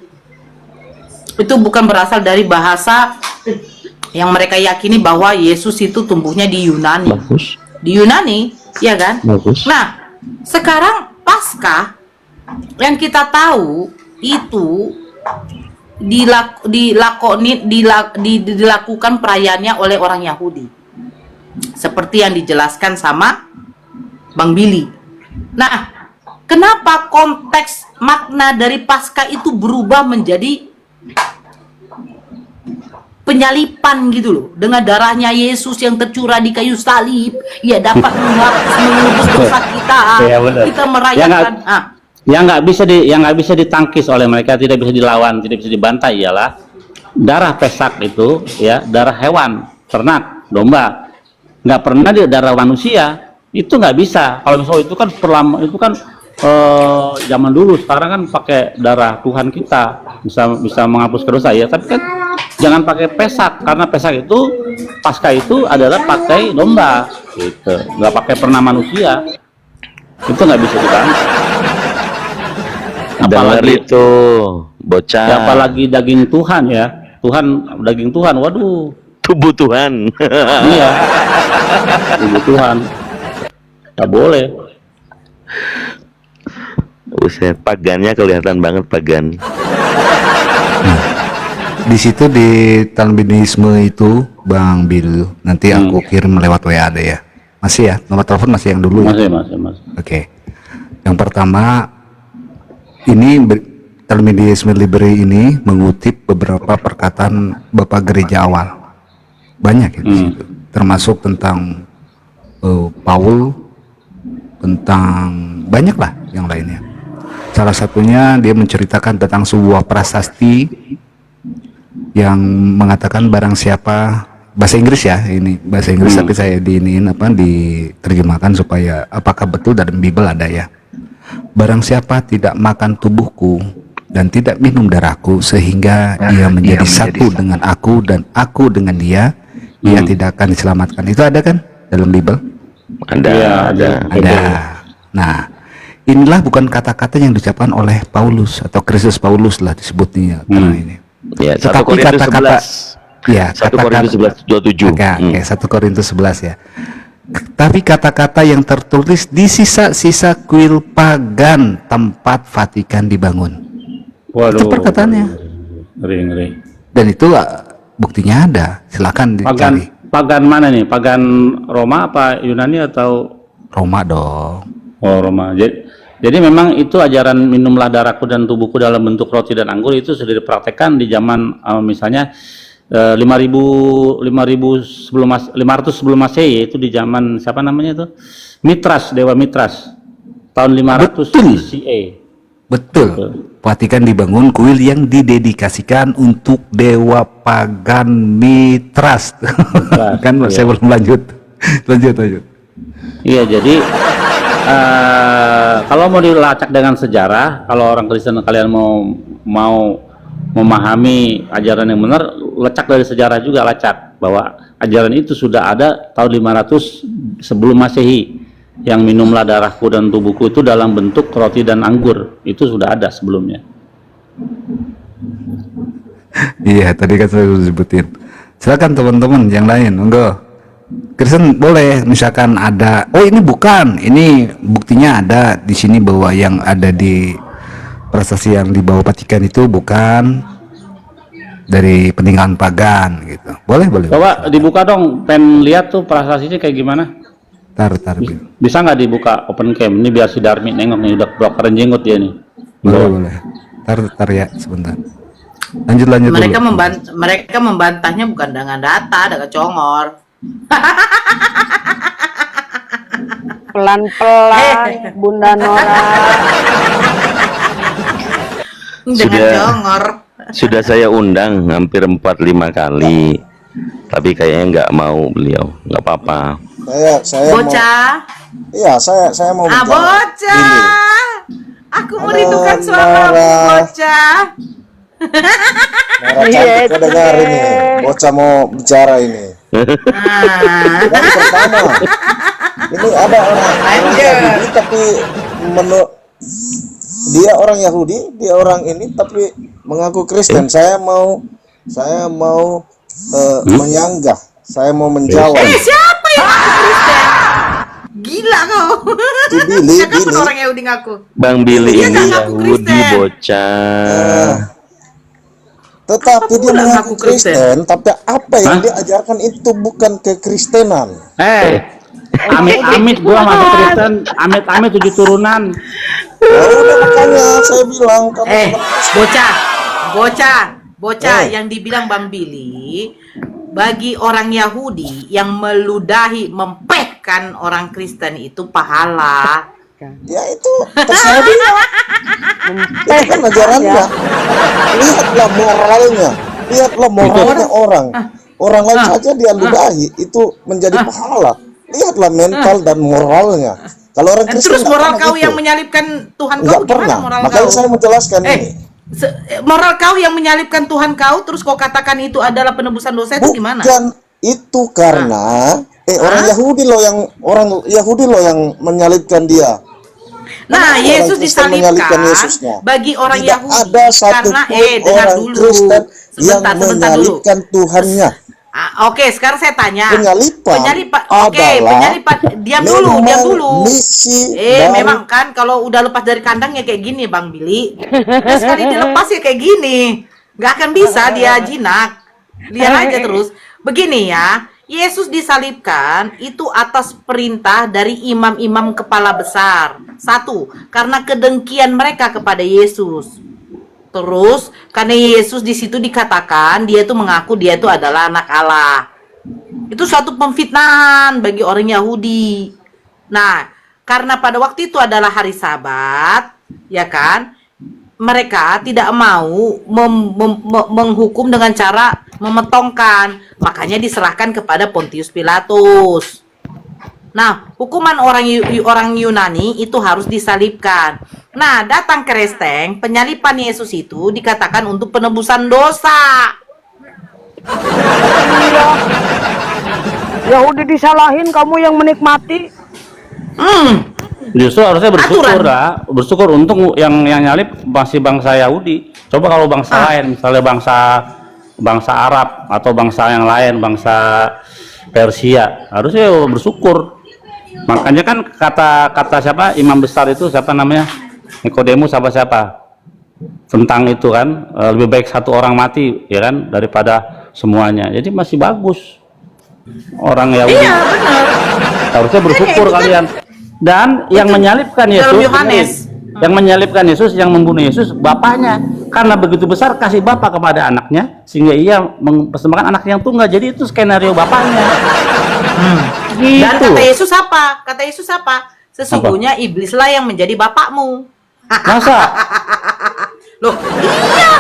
itu bukan berasal dari bahasa yang mereka yakini bahwa Yesus itu tumbuhnya di Yunani. Bagus. Di Yunani, ya kan? Bagus. Nah, sekarang Paskah yang kita tahu itu dilakukan perayaannya oleh orang Yahudi, seperti yang dijelaskan sama Bang Billy. Nah, kenapa konteks makna dari Paskah itu berubah menjadi penyalipan gitu loh, dengan darahnya Yesus yang tercurah di kayu salib, ia dapat menebus dosa kita. Iya, benar. Kita merayakan. Yang nggak bisa ditangkis oleh mereka, tidak bisa dilawan, tidak bisa dibantai ialah darah Pesak itu, ya, darah hewan, ternak, domba. Nggak pernah darah manusia, itu nggak bisa. Kalau misalnya itu kan zaman dulu. Sekarang kan pakai darah Tuhan kita, bisa menghapus dosa, ya. Tapi kan jangan pakai Pesak, karena Pesak itu, Paskah itu adalah pakai domba, gitu. Nggak pakai pernah manusia, itu nggak bisa dibantai. Apalagi itu bocah. Ya, apalagi daging Tuhan, ya. Daging Tuhan, waduh. Tubuh Tuhan. Iya. Tubuh Tuhan. Gak boleh. Buset, pagannya kelihatan banget pagan. Di situ di Talmudinisme itu, Bang Bil, nanti aku kirim lewat WA ada ya. Masih ya? Nomor telepon masih yang dulu ya? Masih. Oke. Yang pertama, ini Talmudinisme Libre ini mengutip beberapa perkataan Bapak Gereja awal. Banyak ya di situ. Termasuk tentang Paul, tentang banyak lah yang lainnya. Salah satunya dia menceritakan tentang sebuah prasasti yang mengatakan barang siapa, bahasa Inggris ya, ini bahasa Inggris tapi saya diterjemahkan supaya apakah betul dalam Bible ada ya. Barang siapa tidak makan tubuhku dan tidak minum darahku sehingga ia menjadi satu dengan aku dan aku dengan dia, ia tidak akan diselamatkan. Itu ada kan dalam Bible? Ada. Nah, inilah bukan kata-kata yang diucapkan oleh Paulus atau Kristus Paulus lah disebutnya karena ini. Ya, 1 Tetapi Korintus kata-kata 11. ya, 1 Korintus 11:27. Oke, 1 Korintus 11 ya. Tapi kata-kata yang tertulis di sisa-sisa kuil pagan tempat Vatikan dibangun. Waduh. Itu perkataannya. Ngeri. Dan itu buktinya ada. Silakan dicari. Pagan mana nih? Pagan Roma apa Yunani atau Roma dong. Oh, Roma. Jadi memang itu ajaran minumlah darahku dan tubuhku dalam bentuk roti dan anggur itu sudah dipraktekkan di zaman misalnya 500 sebelum Masehi, itu di zaman siapa namanya itu? Mitras, Dewa Mitras. Tahun 500 CE. Betul. Vatikan dibangun kuil yang didedikasikan untuk dewa pagan Mitras. Kan iya. saya belum lanjut. lanjut. Iya, jadi kalau mau dilacak dengan sejarah, kalau orang Kristen kalian mau memahami ajaran yang benar, lecak dari sejarah juga, lacak bahwa ajaran itu sudah ada tahun 500 sebelum Masehi, yang minumlah darahku dan tubuhku itu dalam bentuk roti dan anggur, itu sudah ada sebelumnya. Iya, tadi kan saya sudah sebutin. Silakan teman-teman yang lain, monggo. Kristen boleh, misalkan ada, oh ini bukan, ini buktinya ada di sini bahwa yang ada di prasasti yang di bawah Vatikan itu bukan dari peninggalan pagan gitu. Boleh. Coba dibuka dong, pengen lihat tuh prasasinya kayak gimana. Tar. Bisa nggak dibuka open cam? Ini biar si Darmi nengok nih, udah blokeran jenggot dia nih. Boleh. Tar ya, sebentar. Lanjut Mereka membantahnya bukan dengan data, dengan congor. Pelan-pelan, Bunda Nora. Sudah saya undang hampir 4-5 kali, tapi kayaknya nggak mau beliau. Nggak apa-apa. Saya bocah. Iya, saya mau bicara. Bocah. Aku merindukan suaramu, bocah. Nora cantik, dengar ini. bocah mau bicara ini. Yang pertama, ini ada orang Yahudi tapi dia orang Yahudi, dia orang ini tapi mengaku Kristen. Saya mau menyanggah, saya mau menjawab. Siapa yang ngaku Kristen? Gila kau. Billy. Kapan orang Yahudi ngaku? Bang Billy Dia ini nggak ngaku Yahudi Kristen. bocah. Tetapi dia pula mengaku ngaku Kristen? Kristen, tapi apa yang dia ajarkan itu bukan kekristenan. Amit-amit gua masuk Kristen, amit-amit 7 turunan. Ya udah, makanya saya bilang kamu bocah yang dibilang Bang Billy, bagi orang Yahudi yang meludahi, mempehkan orang Kristen itu pahala. ya itu terserah dia. Itu kan ajarannya. Lihatlah moralnya orang lain saja dia ludahi, itu menjadi pahala. Lihatlah mental dan moralnya. Kalau orang Kristen Terus nggak moral pernah kau gitu. yang menyalipkan Tuhan kau Nggak gimana pernah. moral Makanya kau? saya menjelaskan ini. Moral kau yang menyalipkan Tuhan kau terus kau katakan itu adalah penebusan dosa itu gimana? Bukan itu karena orang Yahudi loh yang menyalibkan dia. Nah, Kenapa Yesus orang Kristen menyalibkan disalibkan Yesusnya? bagi orang Tidak Yahudi ada satu karena orang dulu. Kristen yang Sebentar dulu. menyalibkan Tuhannya. Oke, sekarang saya tanya. Penyalipan Penyalipan. Diam dulu. misi dari Memang kan kalau udah lepas dari kandang ya kayak gini, Bang Billy. Ya sekali dilepas ya kayak gini. Nggak akan bisa dia jinak. Lihat aja terus. Begini ya, Yesus disalibkan itu atas perintah dari imam-imam kepala besar. 1, karena kedengkian mereka kepada Yesus. Terus karena Yesus di situ dikatakan dia itu mengaku dia itu adalah anak Allah. Itu suatu pemfitnahan bagi orang Yahudi. Nah, karena pada waktu itu adalah hari Sabat, ya kan? Mereka tidak mau menghukum dengan cara memetongkan, makanya diserahkan kepada Pontius Pilatus. Nah, hukuman orang Yunani itu harus disalibkan. Nah, datang Kristen, penyalipan Yesus itu dikatakan untuk penebusan dosa. Yahudi disalahin, kamu yang menikmati. Justru harusnya bersyukur Aturan. lah, bersyukur untung yang nyalip masih bangsa Yahudi. Coba kalau bangsa lain, misalnya bangsa Arab atau bangsa yang lain, bangsa Persia, harusnya bersyukur. Makanya kan kata siapa imam besar itu, siapa namanya, Nikodemus siapa tentang itu kan, lebih baik satu orang mati ya kan daripada semuanya. Jadi masih bagus orang Yahudi. Iya, benar. Harusnya bersyukur itu kan kalian. Dan yang menyalibkan dalam Yesus, Yohanes. yang menyalibkan Yesus, yang membunuh Yesus, bapaknya. Karena begitu besar kasih bapak kepada anaknya, sehingga ia mempersembahkan anak yang tunggal. Jadi itu skenario bapaknya. Gitu. Dan kata Yesus apa? Kata Yesus apa? Sesungguhnya iblislah yang menjadi bapakmu. Masa? Loh, iya.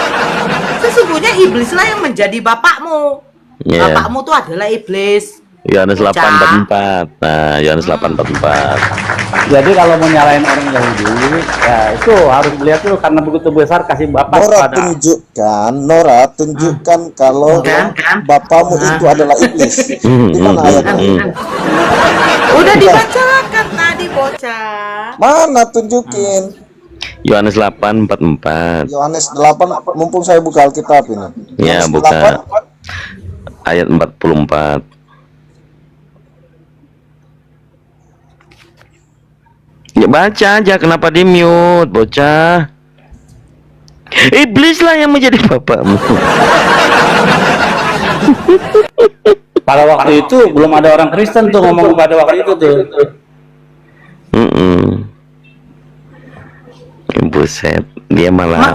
Sesungguhnya iblislah yang menjadi bapakmu. Iya. Bapakmu tuh adalah iblis. Yohanes Bocah. 8:44. Nah, Yohanes 8:44. Jadi kalau mau nyalain orang Yahudi, ya itu harus dilihat dulu karena begitu besar kasih bapak kepada. Nora tunjukkan kalau bapakmu itu adalah iblis. Di mana ayatnya? Udah dibacakan tadi bocah. Mana tunjukin? Yohanes 8:44. Yohanes 8, mumpung saya buka Alkitab ini. Ya, Yohanes buka 8, ayat 44. Ya baca aja, kenapa di mute, bocah? Iblis lah yang menjadi bapakmu. Pada waktu itu belum ada orang Kristen tuh ngomong pada waktu itu tuh. Buset, dia malah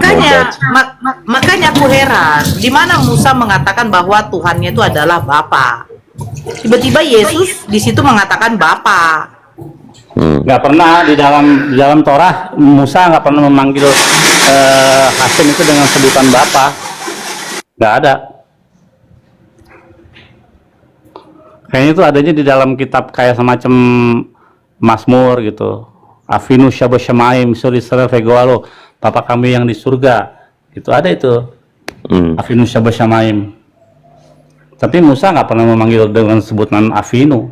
Makanya aku heran, di mana Musa mengatakan bahwa Tuhannya itu adalah Bapa. Tiba-tiba Yesus di situ mengatakan Bapa. Nggak pernah di dalam Torah Musa nggak pernah memanggil Hasim itu dengan sebutan Bapa. Nggak ada. Kayaknya itu adanya di dalam kitab kayak semacam Mazmur gitu. Afinu Shaboshamaim Suri Sera Vegoalo, Bapa kami yang di surga. Itu ada itu. Afinu Shaboshamaim. Tapi Musa nggak pernah memanggil dengan sebutan Avinu.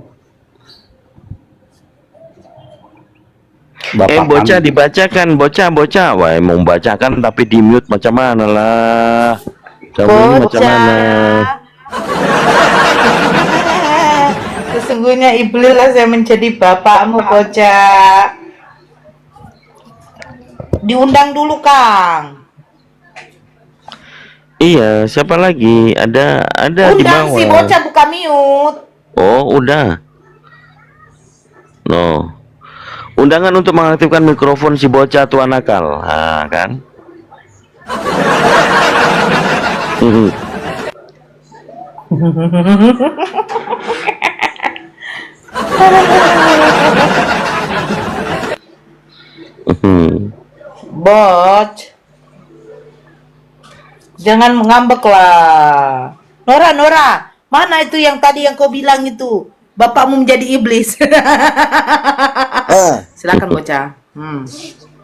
Bocah dibacakan, bocah. Wah, mau membacakan tapi di mute macam mana lah? Kamu ini macam mana? Sesungguhnya iblis lah saya menjadi bapakmu, bocah. Diundang dulu, Kang. Iya, siapa lagi? Ada di Undang bawah. si bocah, buka mute. Oh, udah. No. Undangan untuk mengaktifkan mikrofon si bocah tua nakal. Nah, kan? Bot, jangan mengambek lah. Nora, mana itu yang tadi yang kau bilang itu? Bapakmu menjadi iblis. Silakan bocah.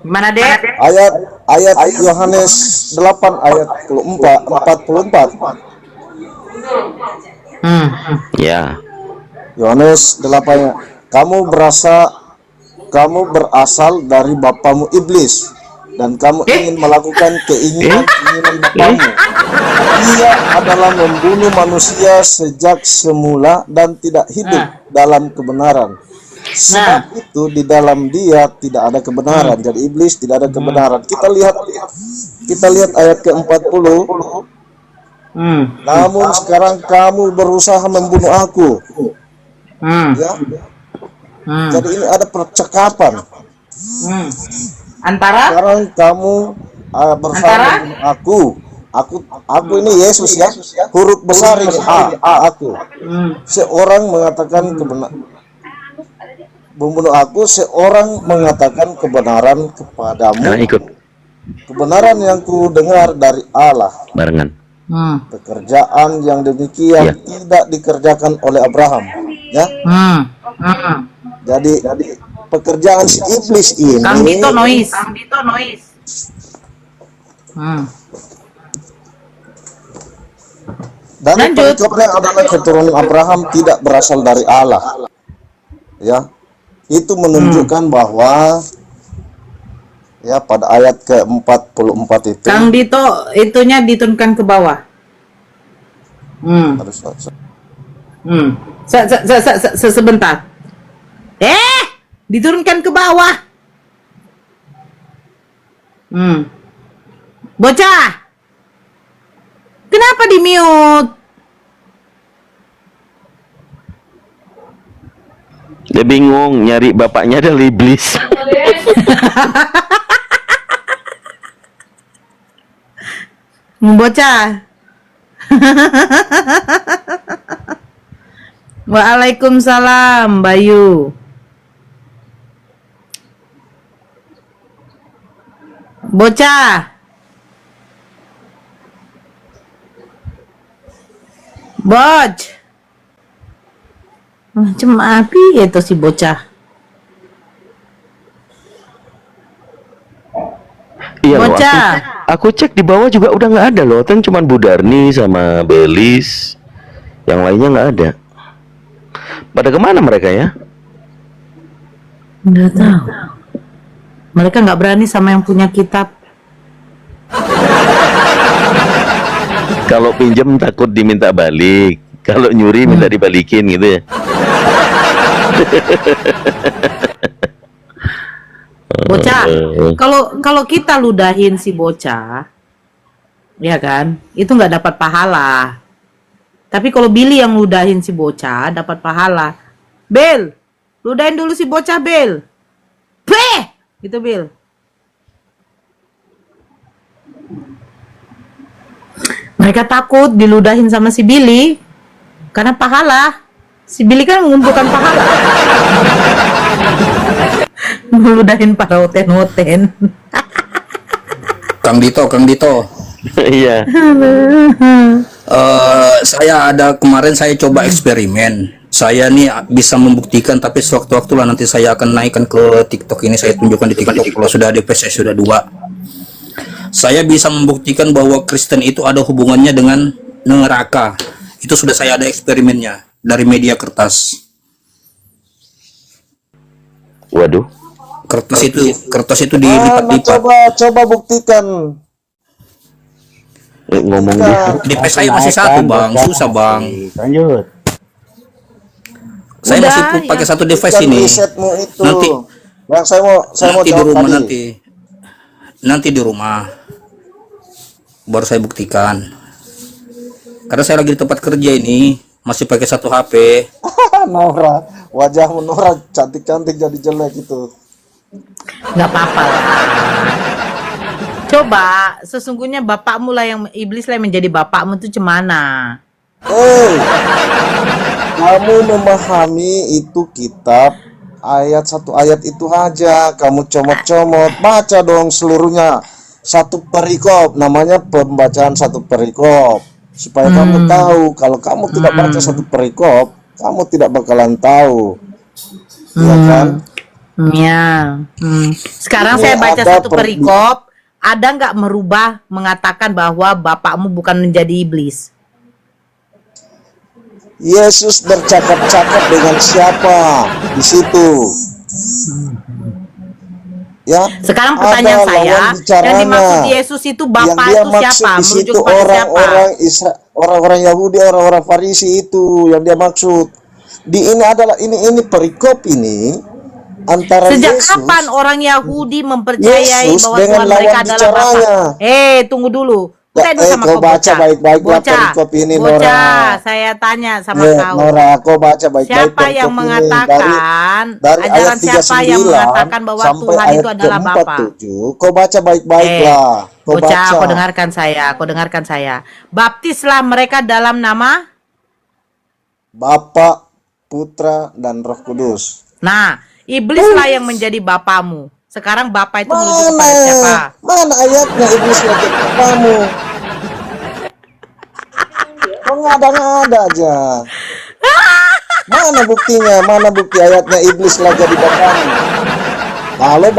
Gimana, Dek? Ayat Yohanes 8 ayat 44. Ya. Yohanes 8, kamu berasal dari bapamu iblis dan kamu ingin melakukan keinginan bapamu. Dia adalah membunuh manusia sejak semula dan tidak hidup dalam kebenaran. Sebab itu di dalam dia tidak ada kebenaran. Jadi iblis tidak ada kebenaran. Kita lihat ayat ke-40. Namun sekarang kamu berusaha membunuh aku. Ya. Jadi ini ada percakapan. Antara sekarang kamu berusaha membunuh aku. Aku ini Yesus ya. Huruf besar ini aku. Seorang mengatakan membunuh aku, seorang mengatakan kebenaran kepadamu. Kebenaran yang ku dengar dari Allah. Barengan. Pekerjaan yang demikian tidak dikerjakan oleh Abraham, ya. Jadi pekerjaan si iblis ini. Kang Dito noise. Dan pengikutnya adalah keturunan Abraham, tidak berasal dari Allah. Ya. Itu menunjukkan bahwa ya pada ayat ke-44 itu. Kang Dito, itunya diturunkan ke bawah. Sebentar. Diturunkan ke bawah. Bocah. Kenapa di mute? Dia bingung nyari bapaknya dari iblis. Bocah. Waalaikumsalam, Bayu. Bocah. Boj. Macam api itu si bocah. Iya loh, Bocah. aku cek di bawah juga udah nggak ada loh, kan cuman Bu Darni sama Belis, yang lainnya nggak ada. Pada kemana mereka ya? Nggak tahu. Mereka nggak berani sama yang punya kitab. Kalau pinjam takut diminta balik, kalau nyuri minta dibalikin gitu ya. Bocah, kalau kita ludahin si bocah, ya kan, itu nggak dapat pahala. Tapi kalau Billy yang ludahin si bocah dapat pahala. Bel, ludahin dulu si bocah, Bel. Peh, gitu Bel. Mereka takut diludahin sama si Billy karena pahala. Si Billy kan mengumpulkan pahala. Meludahin para hoten-hoten. Kang Dito. Iya. Saya ada kemarin saya coba eksperimen. Saya nih bisa membuktikan, tapi sewaktu-waktu lah nanti saya akan naikkan ke TikTok ini. Saya tunjukkan di TikTok kalau sudah ada saya sudah 2. Saya bisa membuktikan bahwa Kristen itu ada hubungannya dengan neraka. Itu sudah saya ada eksperimennya dari media kertas. Waduh. Kertas itu Mana dilipat-lipat. coba buktikan. Ngomong Device saya masih satu, Bang. Susah, Bang. Lanjut. Saya masih pakai satu device ini. Risetmu itu. Nanti yang saya mau di jawab rumah tadi. nanti di rumah baru saya buktikan. Karena saya lagi di tempat kerja ini masih pakai satu HP. Nora, wajahmu Nora cantik-cantik jadi jelek itu. Nggak apa-apa lah. Coba, sesungguhnya bapakmu lah yang iblis lah yang menjadi bapakmu itu cemana? Kamu memahami itu kitab ayat satu ayat itu aja, kamu comot-comot, baca dong seluruhnya. Satu perikop, namanya pembacaan satu perikop. Supaya kamu tahu, kalau kamu tidak baca satu perikop, kamu tidak bakalan tahu. Iya kan? Ya. Sekarang Ini saya baca ada satu perikop, ada nggak merubah mengatakan bahwa bapakmu bukan menjadi iblis? Yesus bercakap-cakap dengan siapa di situ? Ya. Sekarang pertanyaan ada saya, lawan bicaranya. yang dimaksud Yesus itu bapak Yang dia itu maksud siapa? di situ Merujuk kepada siapa? orang-orang Yahudi, orang-orang Farisi itu yang dia maksud. Di ini adalah ini perikop ini antara Sejak Yesus. kapan orang Yahudi mempercayai Yesus bahwa dengan Tuhan mereka lawan adalah bicaranya. Bapak? Tunggu dulu. Saya dulu sama kau kau baca bocah. baik-baik lah Bocah, perikop ini, bocah, Nora. saya tanya sama kau. Nora, kau baca baik-baik Siapa perikop yang ini. mengatakan dari ajaran ayat siapa yang 39 mengatakan bahwa sampai Tuhan ayat itu adalah Bapa? ke-47. Kau baca baik-baik lah. Kau Bocah, baca. kau dengarkan saya. Baptislah mereka dalam nama Bapa, Putra, dan Roh Kudus. Nah, iblislah yang menjadi bapamu. Sekarang Bapa itu merujuk kepada siapa? Mana ayatnya iblis lagi kamu? Kau ngada-ngada aja. Mana buktinya? Mana bukti ayatnya iblis lah jadi bapamu? Kalau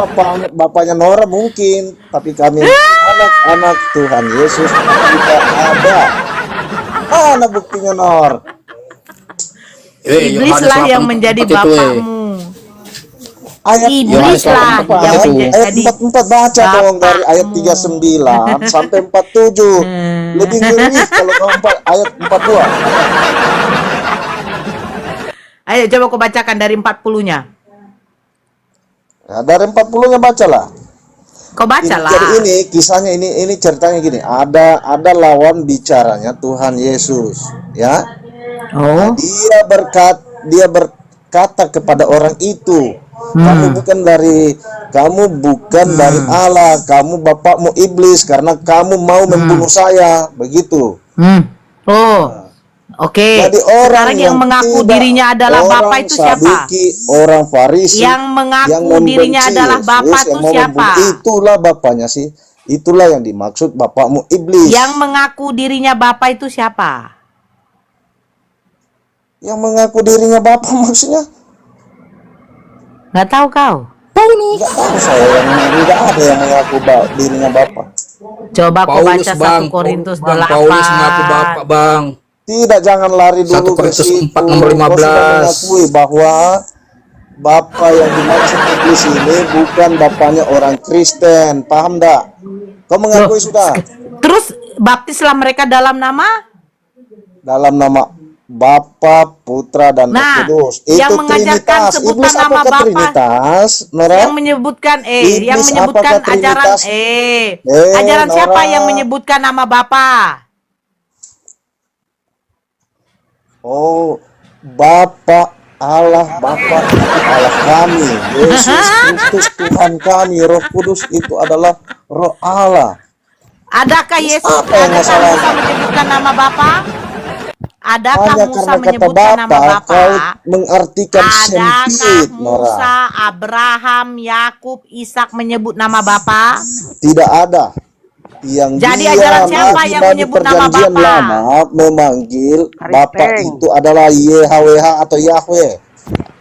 bapaknya Nora mungkin, tapi kami anak-anak Tuhan Yesus tidak ada. Mana buktinya, Nor? Iblislah yang menjadi bapamu. Iblislah yang menjadi ayat 44 baca dong dari ayat 39 sampai 47. Lebih ngeri kalau kau ayat 42. Ayo coba kau bacakan dari 40-nya. Ya, dari 40-nya bacalah. Kau bacalah. Jadi ini kisahnya ini ceritanya gini. Ada lawan bicaranya Tuhan Yesus, ya. Oh. Dia berkata kepada orang itu, kamu bukan dari Allah, kamu bapakmu iblis karena kamu mau membunuh saya, begitu. Oh. Oke. Jadi orang sekarang yang mengaku dirinya adalah Bapa itu siapa? Saduki, orang Farisi yang mengaku dirinya adalah Bapa itu siapa? Itulah bapaknya sih. Itulah yang dimaksud bapakmu iblis. Yang mengaku dirinya Bapa itu siapa? Yang mengaku dirinya Bapa maksudnya? Nggak tahu kau? Nggak tahu saya, tidak ada yang mengaku dirinya Bapa. Coba kau baca 1 Korintus 8. Paulus mengaku Bapa, Bang. Tidak, jangan lari dulu 1 ke Korintus situ. 4 nomor 15. Kau sudah mengakui bahwa Bapa yang dimaksud iblis ini bukan bapaknya orang Kristen, paham enggak? Kau mengakui sudah? Terus baptislah mereka dalam nama? Dalam nama Bapa, Putra, dan Roh Kudus. Itu yang mengajarkan Trinitas. sebutan Iblis nama apakah Bapa? Trinitas, Nora? Yang menyebutkan Iblis yang menyebutkan apakah ajaran Trinitas? ajaran Nora. siapa yang menyebutkan nama Bapa? Oh, Bapa Allah, Bapa itu Allah kami, Yesus Kristus Tuhan kami, Roh Kudus itu adalah Roh Allah. Adakah Yesus Musa menyebutkan nama Bapa? Adakah Hanya Musa karena kata menyebutkan nama Bapa, Bapa? kau mengartikan Adakah sempit, Nora. Musa, Abraham, Yakub, Ishak menyebut nama Bapa? Tidak ada. Yang Jadi dia ajaran siapa yang nabi menyebut nama perjanjian Bapa? lama memanggil Bapa itu adalah YHWH atau Yahweh.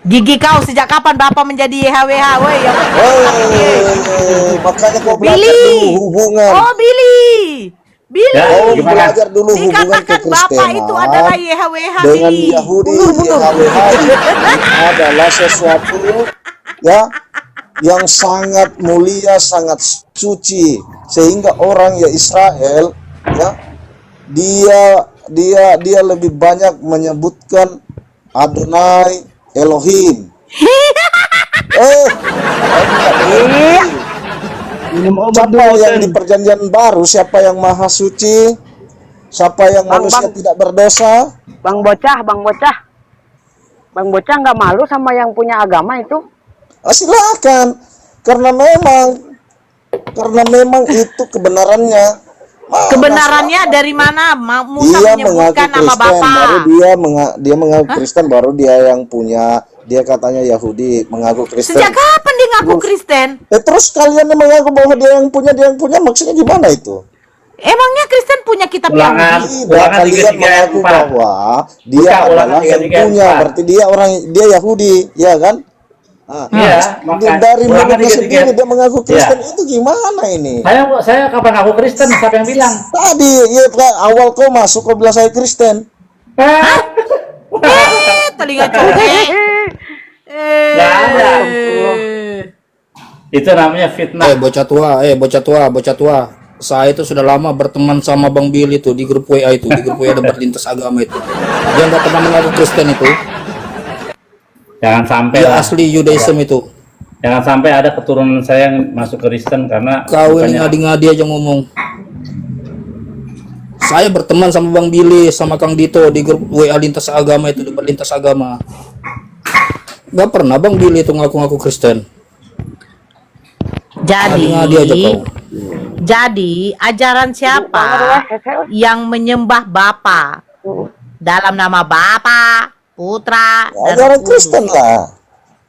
Gigi kau sejak kapan Bapa menjadi YHWH? Woi, makanya kau belajar Billy. dulu hubungan. Oh, Billy. Billy, Ya, gimana? Belajar dulu hubungan dikatakan Bapak itu adalah kekristenan YHWH, dengan Billy. Yahudi. YHWH ini adalah sesuatu ya yang sangat mulia, sangat suci, sehingga orang ya Israel ya dia lebih banyak menyebutkan Adonai Elohim. Siapa yang di perjanjian baru? Siapa yang maha suci? Siapa yang manusia tidak berdosa? Bang Bocah nggak malu sama yang punya agama itu? Silakan, karena memang itu kebenarannya. Kebenarannya dari mana? Musa Dia mengaku menyebutkan nama Kristen, Bapak. baru dia mengaku Kristen, baru dia yang punya. Dia katanya Yahudi, mengaku Kristen. Sejak kapan dia ngaku Kristen? Terus kalian yang mengaku bahwa dia yang punya, maksudnya gimana itu? Emangnya Kristen punya kitab Ulangan. Yahudi? Tidak, kalian mengaku bahwa dia adalah yang punya, berarti dia Yahudi, ya kan? Iya, Dari ulangan mulutnya sendiri 3-3. dia mengaku Kristen, Iya. itu gimana ini? Saya kapan aku Kristen? Siapa yang bilang? Tadi ya awal kau masuk kau bilang saya Kristen. Telinga congek. Nggak ada. Itu namanya fitnah. Bocah tua. Saya itu sudah lama berteman sama Bang Billy itu di grup WA itu, di grup WA ada berlintas agama itu. Dia nggak pernah mengaku Kristen itu. Jangan sampai Dia lah. asli Judaism itu. Jangan sampai ada keturunan saya yang masuk Kristen karena Kau ini bukannya- ngadi-ngadi aja ngomong. Saya berteman sama Bang Billy, sama Kang Dito di grup WA lintas agama itu, di berlintas agama. Gak pernah Bang Billy itu ngaku-ngaku Kristen. Ngadi-ngadi aja kau. Jadi ajaran siapa yang menyembah Bapa dalam nama Bapa, Putra, dan Ajaran Roh Kristen Kudus? lah.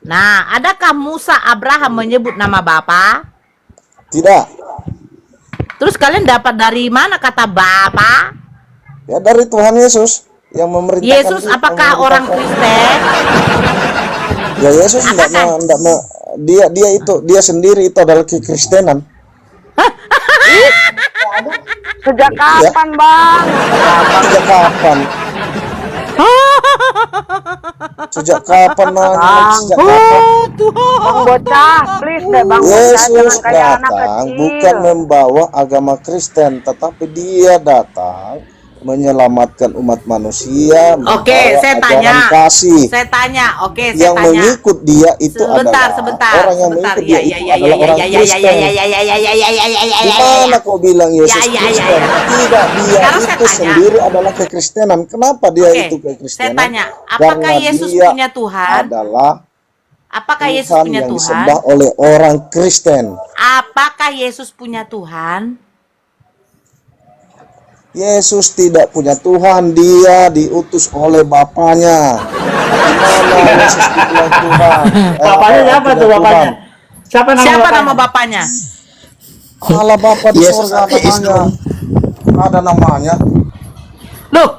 Nah, adakah Musa Abraham menyebut nama Bapa? Tidak. Terus kalian dapat dari mana kata Bapa? Ya dari Tuhan Yesus yang memerintahkan. Yesus apakah orang Kristen? Ya Yesus dia sendiri itu adalah kekristenan. Sejak kapan, Bang? Sejak kapan? Sejak kapan nanya? Sejak kapan? Bang Bocah, please deh Bang Bocah, Yesus jangan kayak anak datang kecil. bukan membawa agama Kristen, tetapi dia datang menyelamatkan umat manusia. Oke, membawa saya ajaran tanya. kasih. Saya tanya, oke, saya Yang tanya. mengikut dia itu adalah orang yang mengikut dia itu adalah orang Kristen. Gimana kau bilang Yesus Kristen? Tidak, dia Sekarang saya itu tanya. sendiri adalah kekristenan. Kenapa dia Oke, itu saya kekristenan? tanya, apakah Karena Yesus dia punya Tuhan? adalah Apakah Yesus Tuhan punya yang Tuhan? disembah oleh orang Kristen. Apakah Yesus punya Tuhan? Yesus tidak punya Tuhan, dia diutus oleh Bapaknya. Gimana Yesus dibilang Tuhan? Bapaknya siapa punya tuh bapaknya? Tuhan. Siapa nama Siapa bapaknya? nama Bapaknya? Allah Bapa di Yesus surga ateis namanya. Ada namanya. Loh,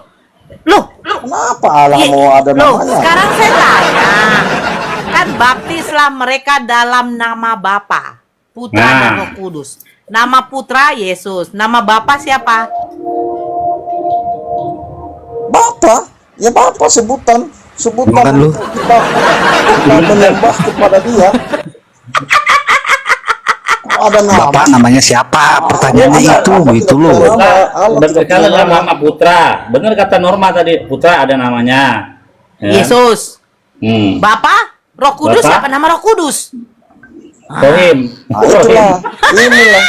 Kenapa Allah mau ada loh, namanya? sekarang saya tanya. Kan baptislah mereka dalam nama Bapa, Putra Nah. dan Roh Kudus. Nama Putra Yesus, nama Bapa siapa? Bapa, ya Bapa sebutan Makan lu. untuk kita menyembah kepada dia. Kok ada nama? Bapak namanya siapa? Pertanyaannya itu loh. Bener kata nama Putra. Bener kata Norma tadi, Putra ada namanya. Ya. Yesus. Bapa, Roh Kudus Bapak? siapa nama Roh Kudus? Rohim. Itulah, inilah.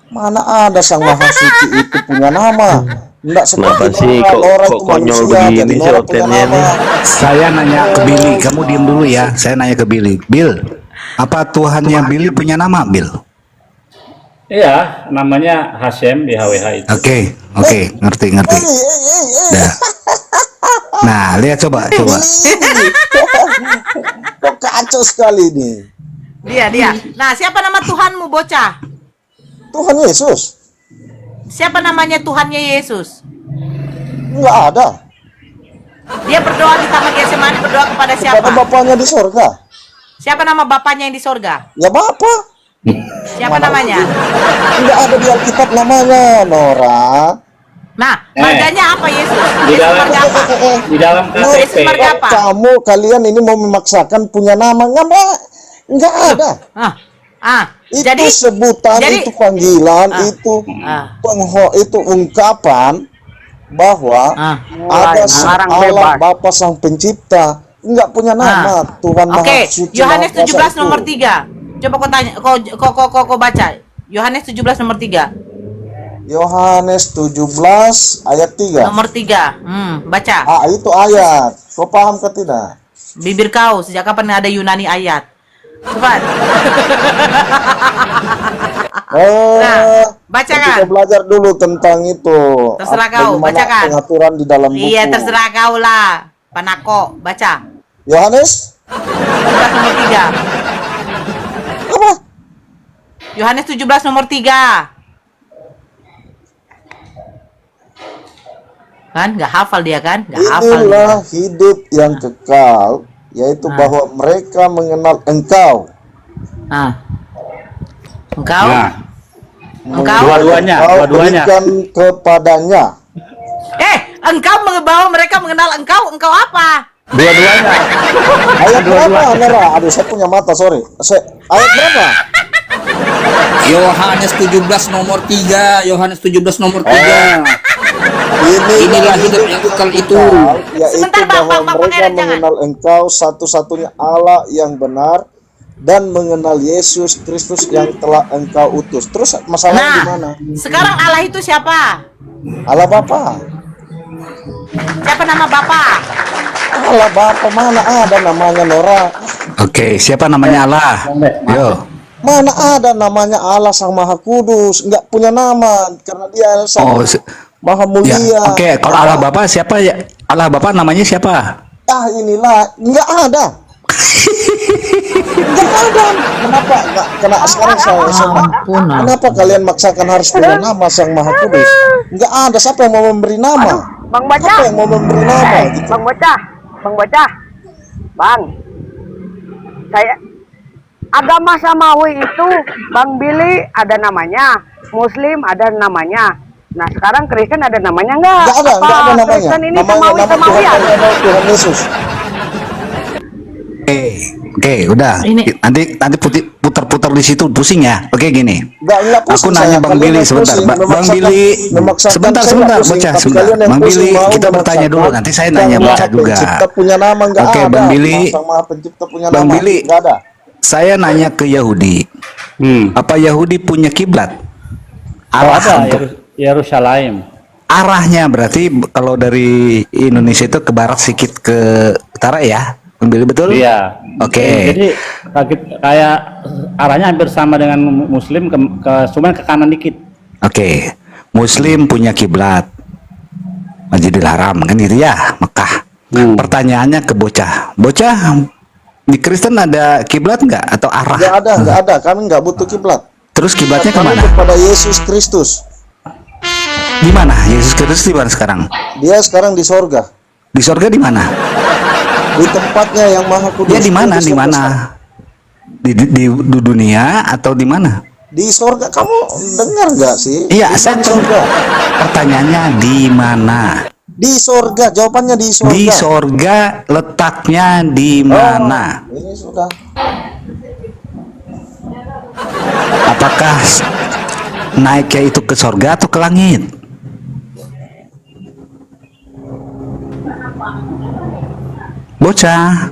Mana ada Sang Maha Suci itu punya nama? Enggak Kenapa seperti sih orang kok itu konyol manusia, begini jadi sih orang punya hotelnya nama. nih? Saya nanya ke Billy, kamu diam dulu ya. Saya nanya ke Billy. Bill, apa Tuhannya Billy punya nama, Bill? Iya, namanya Hashem di HWH itu. Oke, ngerti. Dah. Nah, lihat coba. Kok kacau sekali nih. Dia. Nah, siapa nama Tuhanmu, bocah? Tuhan Yesus. Siapa namanya Tuhannya Yesus? Enggak ada. Dia berdoa di Taman Getsemani, berdoa kepada siapa? Kepada Bapaknya di sorga. Siapa nama Bapaknya yang di sorga? Ya Bapa. Siapa namanya? Enggak ada di Alkitab namanya, Nora. Nah, marganya apa Yesus? Di Yesus dalam- marga apa? Di dalam Yesus KTP. marga apa? Kamu kalian ini mau memaksakan punya nama enggak ada. Itu Jadi sebutan, itu panggilan, itu itu ungkapan bahwa ada Allah Bapa Sang Pencipta, enggak punya nama Tuhan Maha Oke, Suci. Yohanes Maha Kuasa 17 itu. nomor 3. Coba kau tanya, kau baca. Yohanes 17 nomor 3. Yohanes 17 ayat 3. Nomor 3. Baca. Itu ayat. Kau paham ke tidak? Bibir kau, sejak kapan ada Yunani ayat? Cepat. bacakan. Kita belajar dulu tentang itu. Terserah kau, Bagaimana bacakan. pengaturan di dalam buku. Iya, terserah kau lah. Panako, baca. Yohanes 17 nomor 3. apa? Yohanes 17 nomor 3. Kan nggak hafal dia kan? Nggak hafal. Inilah hidup yang kekal, yaitu bahwa mereka mengenal Engkau. Engkau? Engkau? Dua-duanya. Berikan kepadanya. Engkau membawa mereka mengenal engkau. Engkau apa? Dua-duanya. Ayat berapa, Nera? Aduh, saya punya mata, sorry. Ayat berapa? Yohanes 17 nomor 3. Yohanes 17 nomor 3. Inilah hidup yang kekal itu, yaitu bahwa mereka mengenal Engkau satu-satunya Allah yang benar dan mengenal Yesus Kristus yang telah Engkau utus. Terus masalahnya di mana? Sekarang Allah itu siapa? Allah Bapa. Siapa nama Bapa? Allah Bapa mana ada namanya, Nora? Oke, siapa namanya Allah? Yo. Mana ada namanya Allah Sang Maha Kudus? Enggak punya nama karena dia Sang Maha Mulia. Ya, oke, kalau Allah Bapa siapa ya? Allah Bapa namanya siapa? Inilah enggak ada. Enggak ada. Kenapa? Enggak sekarang kenapa kalian maksakan harus punya nama Sang Maha Kudus? Enggak ada. Siapa yang mau memberi nama? Bang Bocah. Siapa yang mau memberi nama? Gitu. Bang Bocah. Bang. Saya agama Samawi itu Bang Billy ada namanya, Muslim ada namanya. Nah sekarang Kristen ada namanya enggak? Enggak ada namanya. Kristen ini Namanya Samawi-Samawian. Tuhan Yesus. Oke, udah. Nanti putar-putar di situ pusing ya. Oke, gini. Enggak Aku nanya Bang Billy sebentar. Bang Billy, sebentar, bocah, sebentar. Bang Billy, kita bertanya dulu. Nanti saya nanya bocah juga. Punya nama enggak Oke, ada. Bang Billy. Sang Maha Pencipta punya Bang nama. Billy, Enggak ada. saya nanya ke Yahudi. Apa Yahudi punya kiblat? Yerusalem. Arahnya berarti kalau dari Indonesia itu ke barat sedikit ke utara ya, Bang Billy, betul? Iya. Oke. Jadi kayak arahnya hampir sama dengan Muslim, cuman ke kanan dikit. Oke. Muslim punya kiblat Masjidil Haram kan gitu ya, Mekah. Pertanyaannya ke bocah. Bocah, di Kristen ada kiblat nggak atau arah? Enggak ada. Kami enggak butuh kiblat. Terus kiblatnya kemana? Kepada Yesus Kristus. Di mana? Yesus Kristus di mana sekarang? Dia sekarang di sorga. Di sorga di mana? Di tempatnya yang Maha Kudus. Dia di mana? Dia Di mana? Di dunia atau di mana? Di sorga. Kamu dengar nggak sih? Iya, Di saya sorga. Pertanyaannya di mana? Di sorga. Jawabannya di sorga. Di sorga, letaknya di mana? Ini sudah. Apakah naiknya itu ke sorga atau ke langit? Bocah.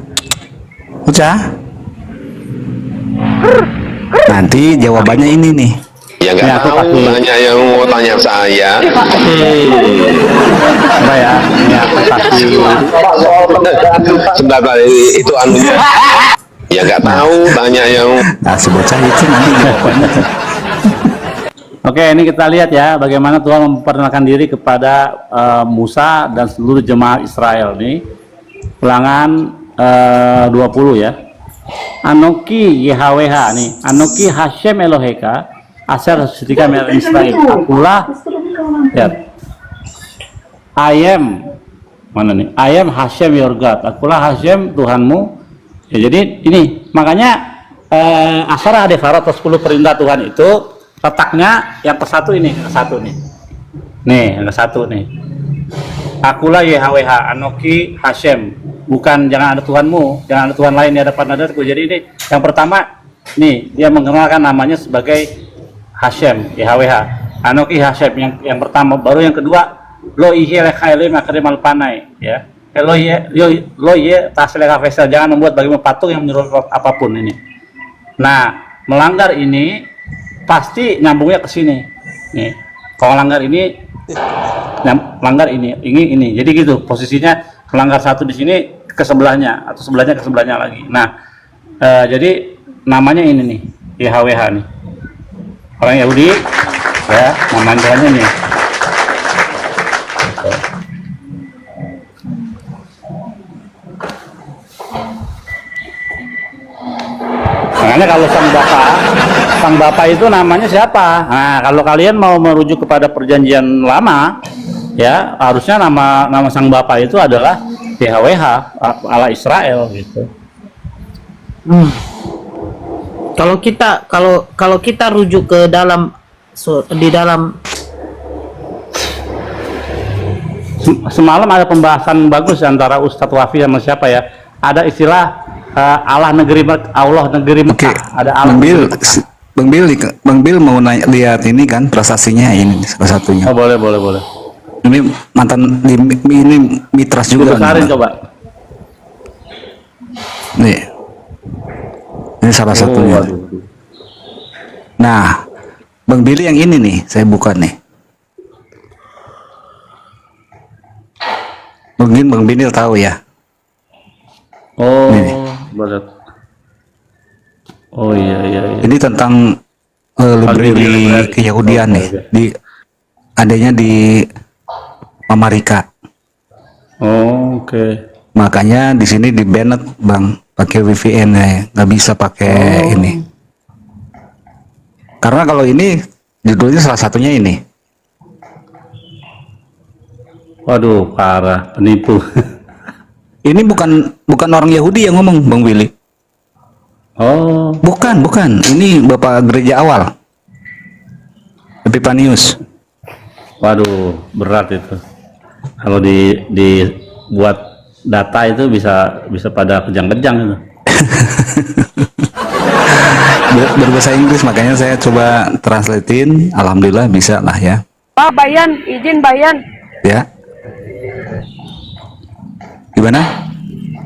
Nanti jawabannya ini nih. Ya nggak tahu, banyak yang mau tanya saya. Sebentar itu anunya. Ya nggak tahu, banyak yang. Nah, si bocah itu nanti jawabannya. Oke, ini kita lihat ya bagaimana Tuhan memperkenalkan diri kepada Musa dan seluruh jemaah Israel nih. Ulangan 20 ya. Anoki YHWH nih. Anoki Hashem Eloheka Asher Setika Mer Israel. Akulah ya. I am mana nih? I am Hashem your God. Akulah Hashem Tuhanmu. Ya, jadi ini makanya Asara Devara atau 10 perintah Tuhan itu letaknya yang ke-1 ini, ke-1 nih. Nih, yang ke-1 nih. Akulah YHWH, Anoki Hashem. Bukan jangan ada Tuhanmu, jangan ada Tuhan lain di hadapan hadirku. Jadi ini yang pertama nih, dia mengenalkan namanya sebagai Hashem, YHWH. Anoki Hashem yang pertama, baru yang kedua lo ihe lekhaile makrimal panai, ya. Lo ye tasleka fesa, jangan membuat bagimu patung yang menyerupai apapun ini. Nah, melanggar ini pasti nyambungnya ke sini. Nih, kalau melanggar ini, melanggar ini. Jadi gitu, posisinya melanggar satu di sini ke sebelahnya atau sebelahnya ke sebelahnya lagi. Nah, jadi namanya ini nih, YHWH nih. Orang Yahudi, ya, namanya Tuhannya nih. Makanya kalau sang bapak itu namanya siapa? Nah, kalau kalian mau merujuk kepada perjanjian lama, ya harusnya nama sang bapak itu adalah YHWH, Allah Israel gitu. Kalau kita rujuk ke dalam di dalam semalam ada pembahasan bagus antara Ustadz Wafi sama siapa ya? Ada istilah Allah negeri Mekah. Ada Allah. Bang Bill mau lihat ini kan prestasinya ini salah satunya. Oh, boleh. Ini mantan ini Mitras juga. Besarin coba. Nih. Ini salah satunya. Nah, Bang Billy yang ini nih, saya buka nih. Mungkin Bang Billy tahu ya. Oh, berat. Oh iya. Ini tentang library keyahudian nih. Adanya di Amerika. Oh, oke. Makanya di sini di banned Bang, pakai VPN ya, nggak bisa pakai ini. Karena kalau ini judulnya salah satunya ini. Waduh, parah, penipu. Ini bukan orang Yahudi yang ngomong, Bang Willy. Oh, bukan. Ini Bapak gereja awal. Epipanius. Waduh, berat itu. Kalau dibuat data itu bisa pada kejang-kejang itu. Berbahasa Inggris, makanya saya coba translatein. Alhamdulillah bisa lah ya. Pak Bayan, izin Bayan. Ya. Gimana?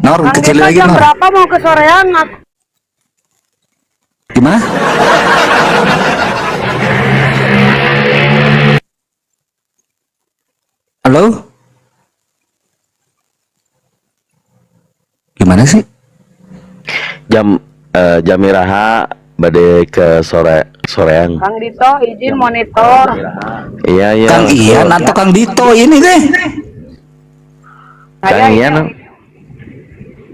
Nor, kecil lagi jam Nor. berapa mau ke sorean? Gimana? Halo? Gimana sih? Jam iraha badai ke sorean. Kang Dito, izin monitor. Iya. Kang Ian atau Kang Dito ini deh. Kang Ian.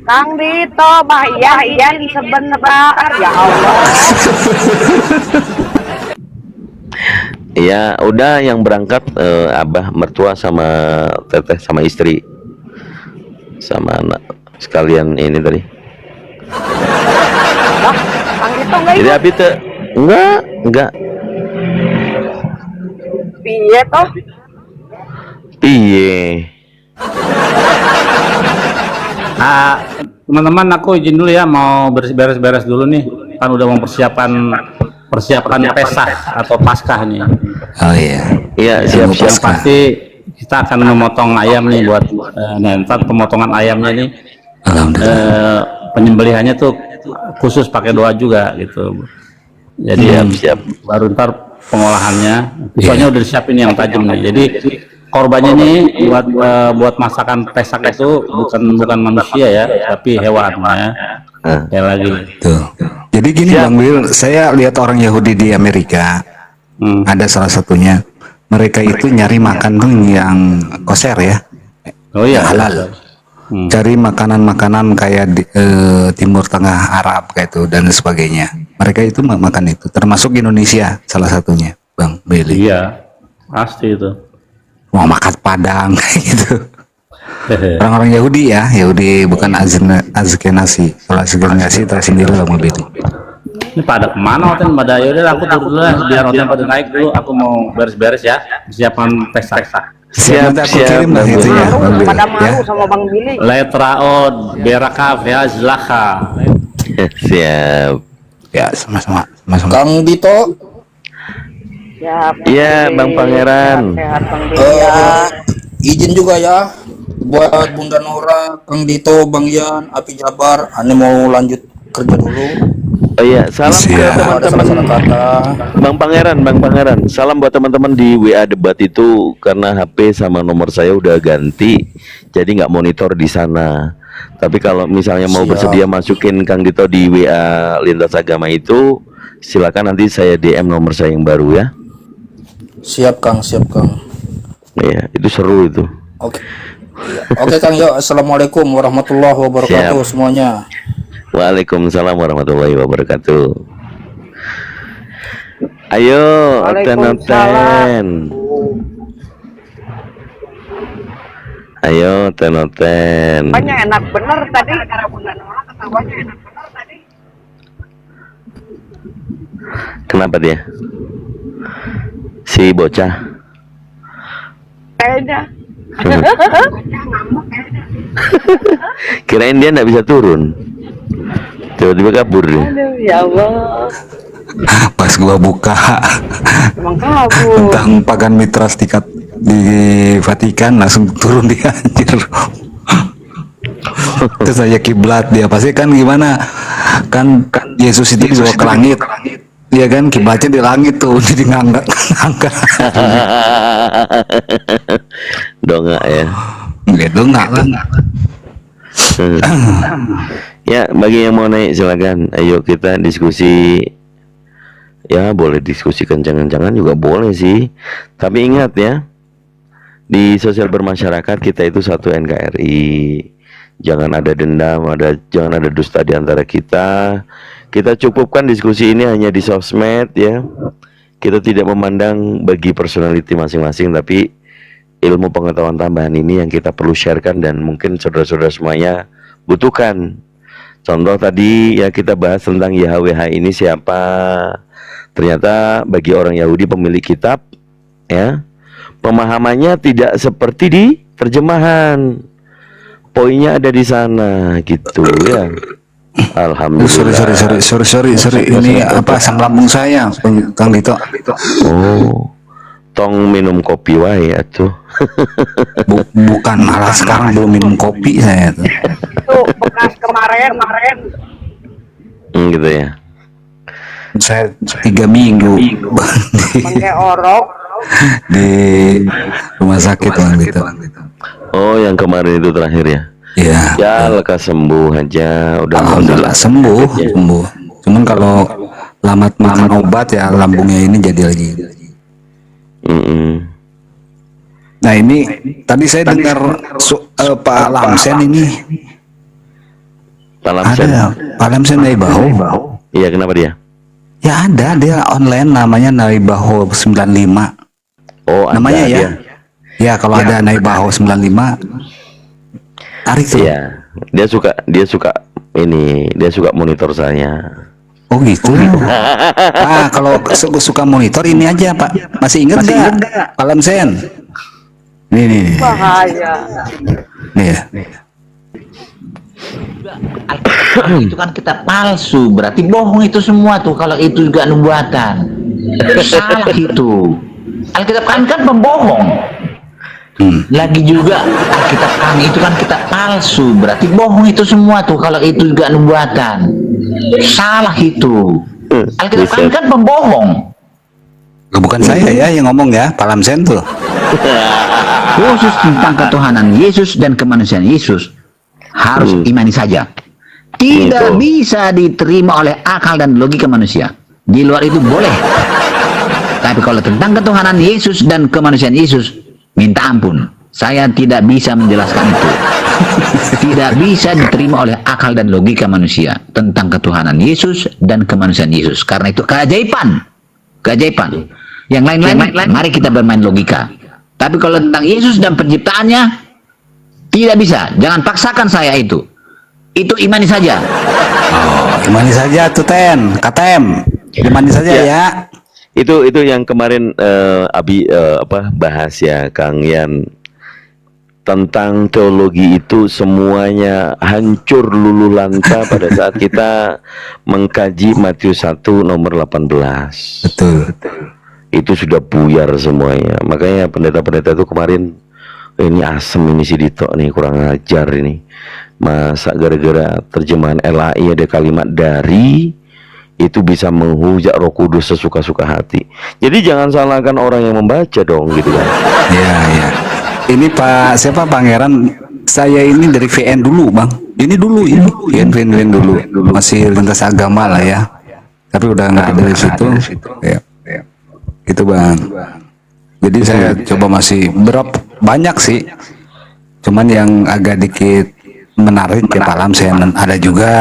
Kang Dito, Ian sebentar. Ya Allah. Iya, udah yang berangkat abah mertua sama teteh sama istri sama anak sekalian ini tadi. Kang Dito enggak Jadi ikut? Abi tuh enggak. Piye toh? Piye? Teman-teman, aku izin dulu ya, mau beres-beres dulu nih. Kan udah mempersiapkan Pesah atau Paskah nih. Oh iya. Iya, siap-siap. Pasti kita akan memotong ayam nih buat ntar pemotongan ayamnya nih. Penyembelihannya tuh khusus pakai doa juga gitu. Jadi siap. Baru ntar pengolahannya. Soalnya udah disiapin yang tajam nih. Jadi korbannya nih buat masakan Pesah itu bukan manusia ya, tapi hewan ya. Kayak lagi. Tuh. Jadi gini Bang Will, saya lihat orang Yahudi di Amerika, ada salah satunya, mereka itu nyari makan tuh yang koser ya, halal. Cari makanan-makanan kayak di, Timur Tengah, Arab kayak itu dan sebagainya. Mereka itu makan itu, termasuk Indonesia salah satunya, Bang Billy. Iya, pasti itu. Mau makan Padang gitu. Orang-orang Yahudi ya, Yahudi bukan Azkenasi. Kalau Azkenasi tersendiri lah Bang Billy. Ini pada kemana hotel pada? Yaudah aku turun dulu lah, biar hotel pada naik dulu. Aku mau beres-beres ya, persiapan pesta. Siap, aku kirim lah itu ya, Bang Billy. Pada Ya. malu sama Bang Billy. Letraod, berakaf ya, zlaka. Siap. Ya, sama-sama. Kang Dito, Ya, Iya, Bang Pangeran. sehat Bang Billy ya. izin juga ya buat Bunda Nora, Kang Dito, Bang Yan, Api Jabar, ane mau lanjut kerja dulu. Oh iya, salam ke Ada teman-teman. salah kata. Bang Pangeran, salam buat teman-teman di WA debat itu karena HP sama nomor saya udah ganti, jadi nggak monitor di sana. Tapi kalau misalnya mau Siap. bersedia masukin Kang Dito di WA Lintas Agama itu, silakan nanti saya DM nomor saya yang baru ya. Siap Kang. Iya, itu seru itu. Oke. Oke Kang, yuk. Assalamualaikum warahmatullahi wabarakatuh Siap. semuanya. Waalaikumsalam warahmatullahi wabarakatuh. Ayo, oten-oten. Ayo, oten-oten. Katanya enak bener tadi. Karena Bunda Nora ketawanya enak bener tadi. Kenapa dia? Si bocah. Kayaknya. Kirain dia nggak bisa turun. Tiba-tiba kabur dia. Aduh, ya Allah. Pas gua buka Emang kabur. tentang pagan mitra stikat di Vatikan, langsung turun dia anjir. Terus saya kiblat dia pasti kan gimana kan Yesus itu dibawa ke langit. Iya kan, kiblatnya di langit tuh, jadi ngangkat. Dongak ya. Gitu enggak kan? Ya, bagi yang mau naik silakan. Ayo kita diskusi. Ya, boleh diskusi kencang-kencangan juga boleh sih. Tapi ingat ya, di sosial bermasyarakat kita itu satu NKRI. Jangan ada dendam, jangan ada dusta di antara kita. Kita cukupkan diskusi ini hanya di sosmed ya. Kita tidak memandang bagi personality masing-masing, tapi ilmu pengetahuan tambahan ini yang kita perlu sharekan dan mungkin saudara-saudara semuanya butuhkan. Contoh tadi ya kita bahas tentang YHWH ini siapa. Ternyata bagi orang Yahudi pemilik kitab ya, pemahamannya tidak seperti di terjemahan. Poinnya ada di sana gitu ya. Alhamdulillah. Sorry. Ini apa asam lambung saya, Kang Dito. Oh, tong minum kopi wae atuh. Bukan, malah sekarang belum minum kopi saya tuh. Itu bekas kemarin. Gitu ya. Saya 3 minggu Pakai orok. di rumah sakit Bang Dito. Oh, yang kemarin itu terakhir ya. Iya. Ya, lekas sembuh aja. Udah Alhamdulillah sembuh. Cuman kalau lama makan obat ya lambungnya ini jadi lagi. Nah ini tadi saya dengar Pak Lamsen ini. Pak Lamsen. Ada Pak Lamsen Naibaho. Iya, kenapa dia? Ya ada, dia online namanya Naibaho 95. Oh, namanya ada ya. dia. Ya kalau ada Naibaho 95 tarik tuh. Iya, dia suka monitor saya. Oh gitu. Kalau suka monitor ini aja Pak. Masih ingat nggak? Pak Lamsen. Nih. Bahaya. Nih ya. Alkitab itu kan kitab palsu, berarti bohong itu semua tuh kalau itu juga nubuatan. Salah itu. Alkitab kan pembohong. Lagi juga Alkitab kami itu kan kitab palsu, berarti bohong itu semua tuh kalau itu juga nubuatan. Salah itu. Alkitab kami kan pembohong. Bukan saya ya yang ngomong ya, Pak Lamsen tuh. Khusus tentang ketuhanan Yesus dan kemanusiaan Yesus harus imani saja. Tidak bisa diterima oleh akal dan logika manusia. Di luar itu boleh. Tapi kalau tentang ketuhanan Yesus dan kemanusiaan Yesus, minta ampun, saya tidak bisa menjelaskan itu. Tidak bisa diterima oleh akal dan logika manusia tentang ketuhanan Yesus dan kemanusiaan Yesus. Karena itu keajaiban. Yang lain-lain, mari kita bermain logika. Tapi kalau tentang Yesus dan penciptaannya, tidak bisa. Jangan paksakan saya itu. Itu imani saja. Oh, imani saja tuh KTM. Imani saja ya. Itu yang kemarin Abi bahas ya Kang Yan, tentang teologi itu semuanya hancur luluh lanta pada saat kita mengkaji Matius 1 nomor 18. Betul. Itu sudah buyar semuanya. Makanya pendeta-pendeta itu kemarin, ini asem ini si Dito nih, kurang ajar ini. Masa gara-gara terjemahan LAI ada kalimat dari itu bisa menghujat Roh Kudus sesuka-suka hati. Jadi jangan salahkan orang yang membaca dong gitu kan. Iya. Ini Pak siapa Pangeran, saya ini dari VN dulu Bang. Ini dulu VN dulu. Masih lintas agama lah ya. Tapi udah nggak ada di situ. Ya. Itu Bang. Jadi saya coba masih banyak sih. Cuman yang agak dikit menarik ya Pak Lam, saya ada juga